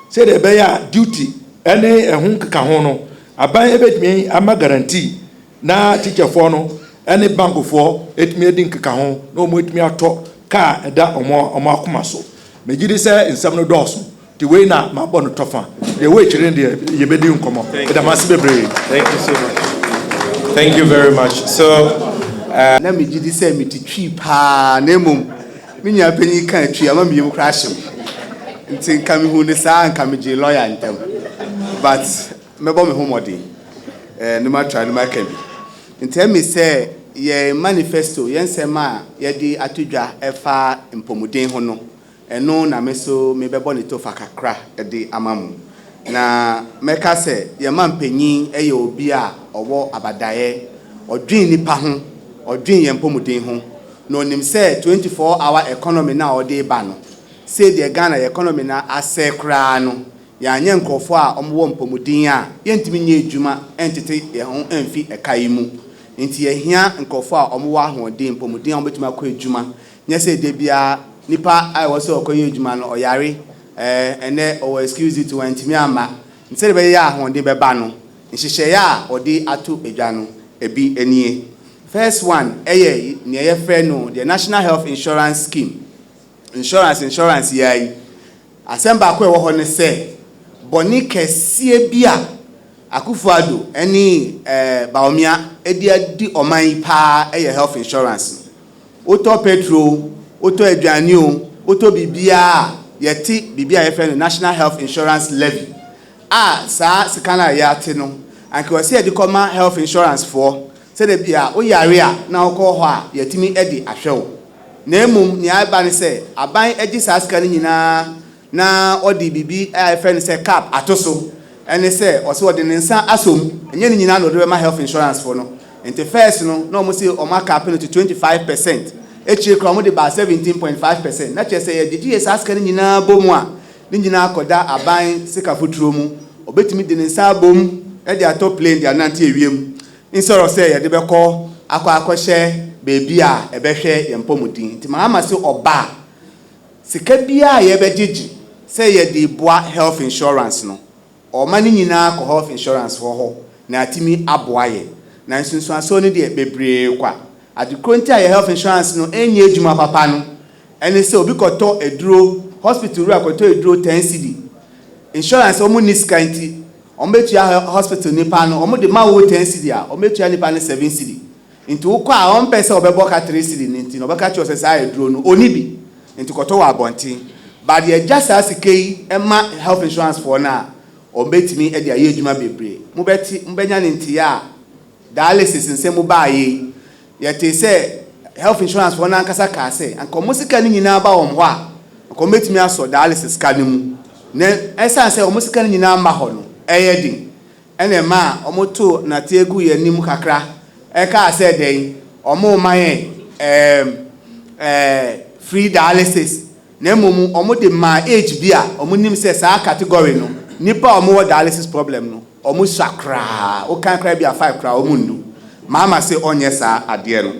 say de be ya duty ene ehun keka ho no aban ebetimi ama guarantee na teacher for no ene bank for etimi edin keka ho na omo etimi ato ka eda omo akoma so megidi say nsam no doso the way na mabo no tofa the way chire de yebedi nkomo eda masibebre. Thank you so much. Thank you very much. So na me gidi say me titwi pa na emom me nya panyi kan twi ama me yem crash nti nka me hu ne sa nka me je lawyer ntem but me bo me hu modi no ma try no ma ka bi nti me say ye manifesto yen sema ye di atodwa efa impomuden ho no eno na me so me be bo ne to fa kakra e di amamu na me ka say ye mampanyi eye obi a owo abadaye odwin nipa ho odwin yempomuden ho no nim say 24-hour economy na ode ba no say the Ghana economy na ACCRA no ya nye nkofo a omwo mpomudin a yentimi nye adwuma entete ye ho amfi ekai mu nti ye hia nkofo a omwo ahoden mpomudin a obetumi akọ adwuma nye say de bia nipa ai wo se okoye adwuma no oyare ene o excuse it to entimi ama nse be ya ahoden be ba no nhihye ya odi ato adwa no ebi enie. First one eye ne ye frɛ no the National Health Insurance Scheme. Insurance yai asemba akwa wo ho ne se boni kɛseɛ bi a Akufo-Addo eni Baomia edi oman pa eye health insurance. Oto petrol, oto aduane o, oto bibia yeti bibia ye frɛ no National Health Insurance Levy. Sa sikana ya ate no anke wose edi koma health insurance for se de bia o yare a na okọ ho a yetimi edi ahwew. Na emum ni aba ne se aban egi sa sika ni nyina na odi bibi friend say cap atoso ene say o se odi nsa asom enye ni nyina no de ma health insurance for no ente first no na mo say o ma cap no to 25%. Echi kra mo de ba 17.5%. Na che say ye di sa sika ni nyina bomu a ni nyina akoda aban sika futuro mu obetimi de nsa bom e de ato plane de anante ewiem insoro say ye de be ko akọ baby a ebehwe yempomudin nti Mahama se oba sika bia ye begigi say ye de boa health insurance no o mani nyina ko health insurance ho na atimi aboa ye na nsunsu aso ne de bebre kwa adekronti a ye health insurance no enye adwuma papa no ene se obi koto eduro hospital ru akoto eduro 10 cedi insurance omu niska nti ometua hospital nipa no omu de ma wo 10 cedi a ometua nipa ne 7 cedi nti ukọ a on pese obebo ka 3 cedi nti no beka chi osesa eduro no onibi nti koto wa abontin but the just as kei ema health insurance for na obetimi e de aye adwuma bebre mu beti mbenya ne nti ya dialysis nsemu ba ye yete se health insurance for na nkasa ka se anko musika ni nyina ba won ho a anko betimi aso dialysis ka ni mu ne esa se musika ni nyina ma ho no eyedin ene ma omoto na tegu ye nim kakra eka said den omo maye free dialysis na mum omo de ma age bia omo nim se sa category no nipa omo dialysis problem no omo sakra o kan kra bia 5 kra omo ndu Mahama se onye sa ade no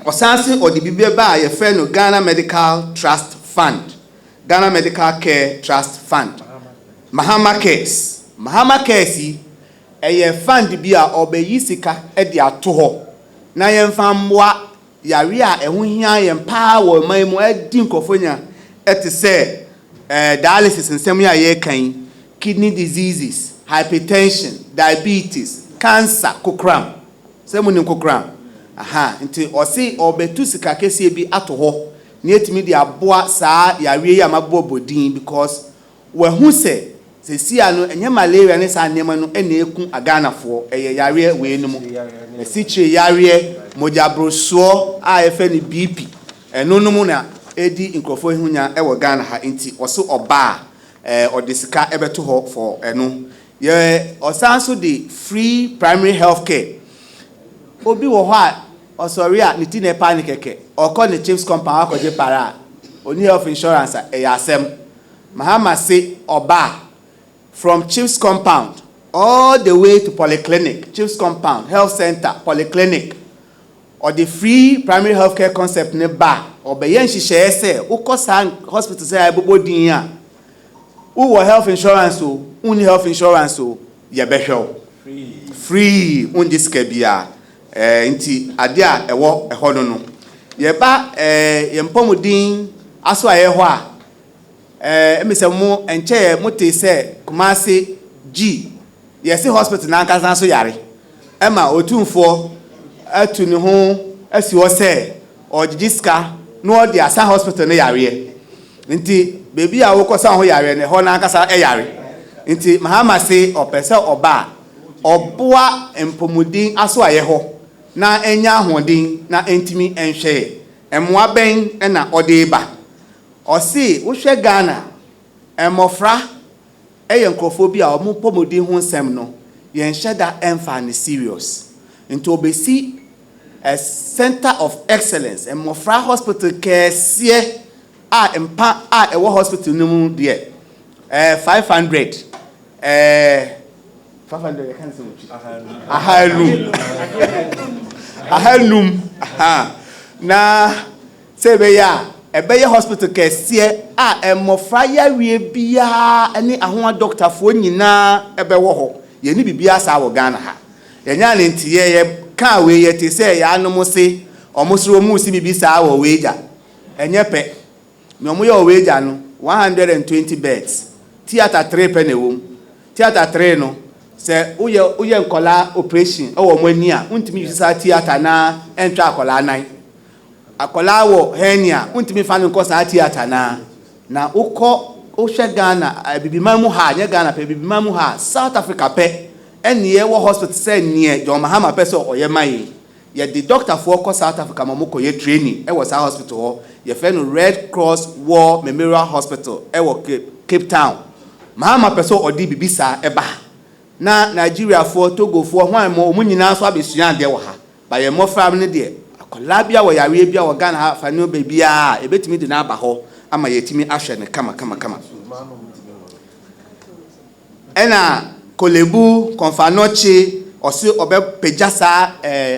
osanse odi bibia ba ye fe no Ghana Medical Trust Fund, Ghana Medical Care Trust Fund, Mahama Cares eye fund bi a obeyi sika e de ato ho na ye mfa mboa yare a eho hia ye mpa wo man mu adi nkofonya ete se dialysis nsem ya ye kan kidney diseases, hypertension, diabetes, cancer, kokram semu ni kokram nti osi obetu sika kese bi ato ho na etimi de aboa saa yare ya mabo bodin because we hu se si ano enye malaria ne sa nema no ene eku aganafo eye yare we enu mu esichire yare mojabroso a efe ni BP eno no mu na edi nkrofo hunya ewo Ghana ha nti oso oba odisika ebeto ho for eno ye osanso the free primary health care obi wo ho a osori a niti ne panic keke okọ ne chiefs compound akoje para oni health insurance asem Mahama say oba from Chiefs Compound all the way to Polyclinic, Chiefs Compound, Health Center, Polyclinic, or the free primary healthcare concept ne ba, or be yen share say, ukosa hospital say abobo din ya. Uwo health insurance o, uni health insurance o, ye behwe. Free undi skebia. Nti ade a ewo eho no no. Ye ba ye mpomudin aso aye ho a emisemu enche mote se Kumasi G yesi hospital na nkasa so yare ema otumfo atu ne ho asi wo se ojijiska no de asa hospital ne yare nti bebi a wokosa ho yare ne ho na nkasa yare nti Mahama se opese oba oboa empomudin aso aye ho na enya ahodin na entimi enhwe emwa ben na ode ba osi wo hwe Ghana emofra eye nkrofobia o mu pomodi hu nsem no ye nheda emfa ne serious into obesi a center of excellence emofra hospital care sie empa ewo hospital no mu de 500 500 I can't say ahanum na sebe ya ebeye hospital kese emofra ya wie bia ene ahon doctor fo nyina ebewo ho ye ni bibia sa wo Ghana ha yenya ne ntiye ye ka we ye te se ya anom se omosoro mu si bibi sa wo weja enye pe me omo ye weja no 120 beds theater 3 pe na wo theater 3 no se uye nkola operation owo mo ani a untimi yisa theater na entwa akola nan akola wo hernia untimi fa nko sa theater na ukọ ohwe Ghana bibima mu ha nye Ghana pe bibima mu ha South Africa pe ene wo hospital se nie John Mahama pe so oye mai ye the doctor for ko South Africa mamoko ye training e wo sa hospital ho ye fe no Red Cross War Memorial Hospital e wo Cape Town Mahama pe so odi bibisa eba na Nigeria for Togo for hwan mo omunyina so abesua de wo ha ba ye mo fam ne de akola bia wo yare bia wo Ghana ha fa no ba bia e betimi de na aba ho ama yetimi ahwe ne kama ena kolebu konfanoche osi obe pejasa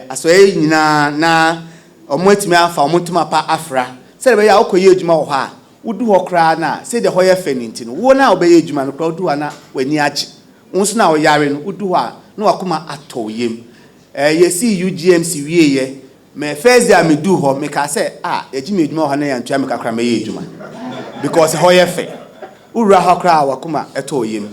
asoye nyina na omwetimi afa omutuma pa afra se be ya okoye adwuma wo ha udu ho kra na se de hoye feninti no wo na obeye adwuma no kra udu ha na wani achi unsu na oyare no udu ha na wakoma atoyem yesi UGMC wieye me first day me do ho me ka say ejime adwuma ho na ya ntua me kakra me ye adwuma because hoye fe ura ha kra wakoma atoyem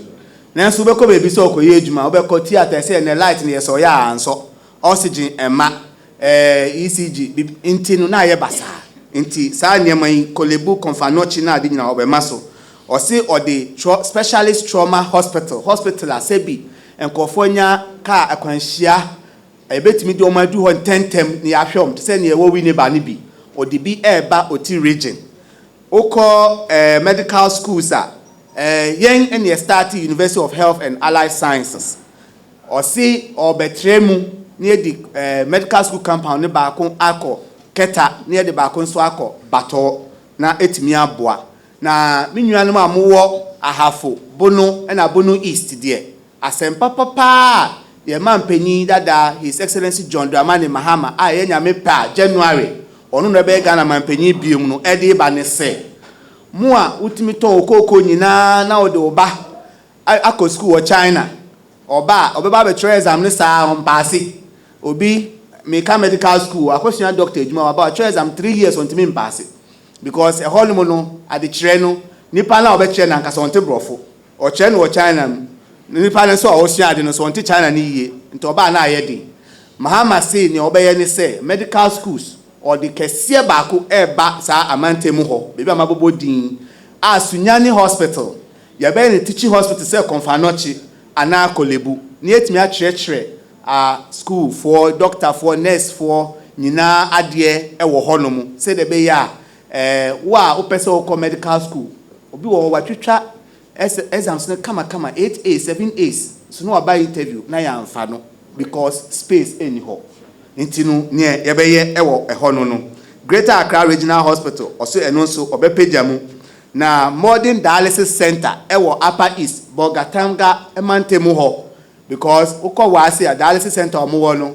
na so be ko be bi so okoye adwuma obe ko theater say na light na yeso ya anso oxygen ema ECG intinu na ye basa inti sa niamai kolebu konfanochi na adi nyina obe maso osi odi specialist trauma hospital asebi enkofonya ka akwanhia ebetimi di omadu ho tentem ni ahwom se ne ewo wi ne ba ne bi odi bi eba oti region oko medical schools yen ene start University of Health and Allied Sciences osi obetremu near the medical school compound ne ba kon akọ keta near the ba kon so akọ bato na etimi aboa na minnuanum amowo ahafo bono na bono east there asempa papa ye mampani dada His Excellency John Dramani Mahama ye nyame pa January onu no be Ghana mampani biom no e de ba ne se mu a utimi to okoko nyina na ode oba akọ school of China oba obeba be try exam ne sa on pass obi make medical school akwesua doctor ejuma about try exam 3 years on timi pass because a whole no at the treno nipa na obeche na nkasa onte brofo o che no China nipa na so o sua de no so onte China ni yie nti oba na ayedi Mahama say ne obeye ne say medical schools or the kese baako eba sa amantemu ho bebi amabobo din asunyani hospital ye be ne teaching hospital say konfanochi ana kolebu ne etimi a chire school for doctor for nurse for nyina ade ewo honomu say de be ya wa opese okọ medical school obi wo watwetwa exams na kama 8A 7As so no aba interview na ya mfa no because space any ho ntinu ne ye be ye ewo ehono no Greater Accra Regional Hospital also eno so obepejamu na modern dialysis center ewo Upper East Bogatanga emantemu ho because ukọ wa say dialysis center omo no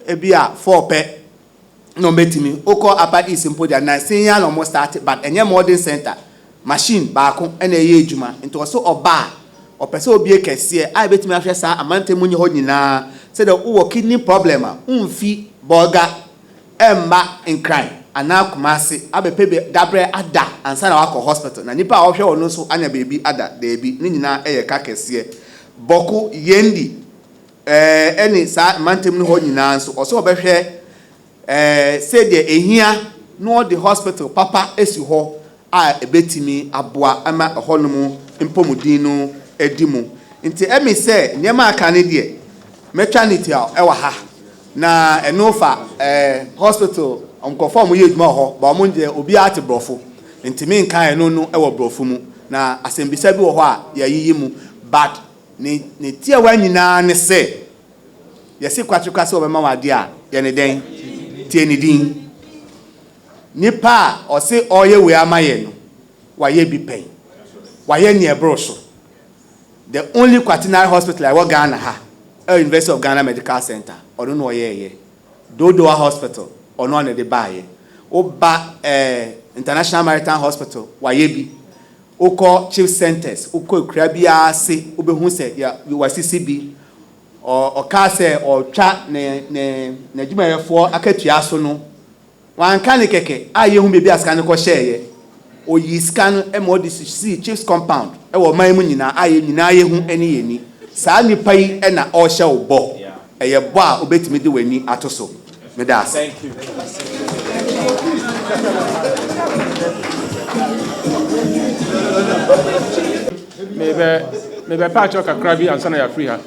ebia 4 pe no betimi oko Upper East mpodia na senior no mo start but enye modern center machine baako ena ye adwuma nto so oba opese obi ekese a betimi ahwe sa amantemu nyi ho nyina say the wo kidney problem a umfi boga emma in crime ana kumase abepebe dabre ada ansa na wako hospital na nipa ohwe ono so anya baby ada debi ni nyina eye ka kese boku yendi eni sa amantemu ni ho nyina so oso obehwe say the ehia no the hospital papa esi ho a ebetimi aboa ama honomu impomudin no edimu nti emi say nyema aka ne de maternity a ewa ha na enofa hospital onkonform ye edwuma ho ba mo nje obi ate brofo nti me nkan eno no ewa brofo mu na asembisa bi wo ho a yayiyi mu but ne tie wa nyina ne say yesi kwatwekwa se obema wade a ye ne den tie ne din Nipa or say oye we amaye no. Waye bi pay. Waye near broso. The only quaternary hospital I work Ghana ha. University of Ghana Medical Center. Or don't know ye. Dodoa Hospital. Or no one de buy. Oba International Maritime Hospital. Waye bi. Oko Chief Centers. Oko Krabia se. Ube hunse ya CCB. Or kase or chat ne juma for akatua so no. Wan kan keke aye hu bebi aska ne ko share o yi scan MODC Chiefs Compound e wo man mu nyina aye nyina aye hu ene yeni saa nipa yi e na o hye wo bo eye bo a obetimi de wani atoso me da. Thank you. Maybe patch of Krabi and Sana free her.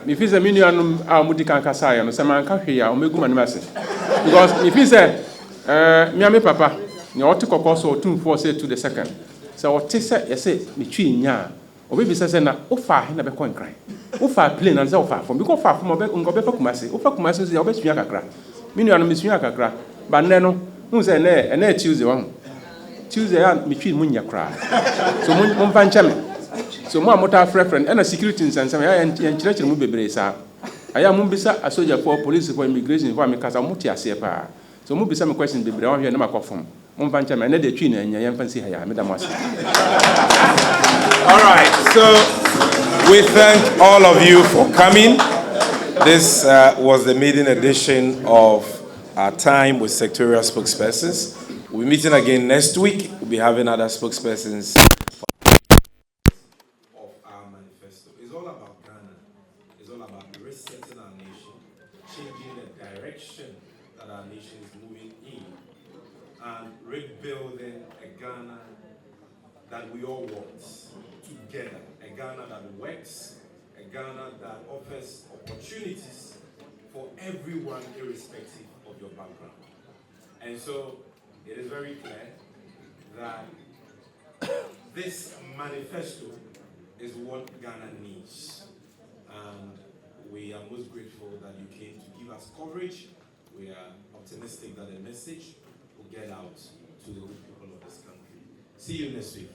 If it's a minion, our Mudikan Kasaya, no Saman Kahia, or Meguman Massey. Because if he said, Miami Papa, you ought to also 2 4 say to the second. So what is it? You say, between ya, or maybe says, oh, far, never coin cry. Oh, far, plain and so far from because far from Ungobe Kumasi. Oh, for Kumasi, the best Yakakra. Minion Miss Yakakra. But Nano, who's a nay, and nay Tuesday one. Tuesday, between Munya cry. So, Mumpan Chamin. So more motor friend and a security and some and church will be bresa. I am Mumbisa, a soldier for police for immigration for me because I'm Mutia Sepa. So Mubi some questions be brown here in my coffin. Mumpancham and the chin and your fancy here, Madam was. All right, so we thank all of you for coming. This was the maiden edition of our time with sectorial spokespersons. We'll be meeting again next week. We'll be having other spokespersons. It's all about Ghana. It's all about resetting our nation, changing the direction that our nation is moving in, and rebuilding a Ghana that we all want together. A Ghana that works, a Ghana that offers opportunities for everyone irrespective of your background. And so it is very clear that this manifesto is what Ghana needs. And we are most grateful that you came to give us coverage. We are optimistic that the message will get out to the people of this country. See you next week.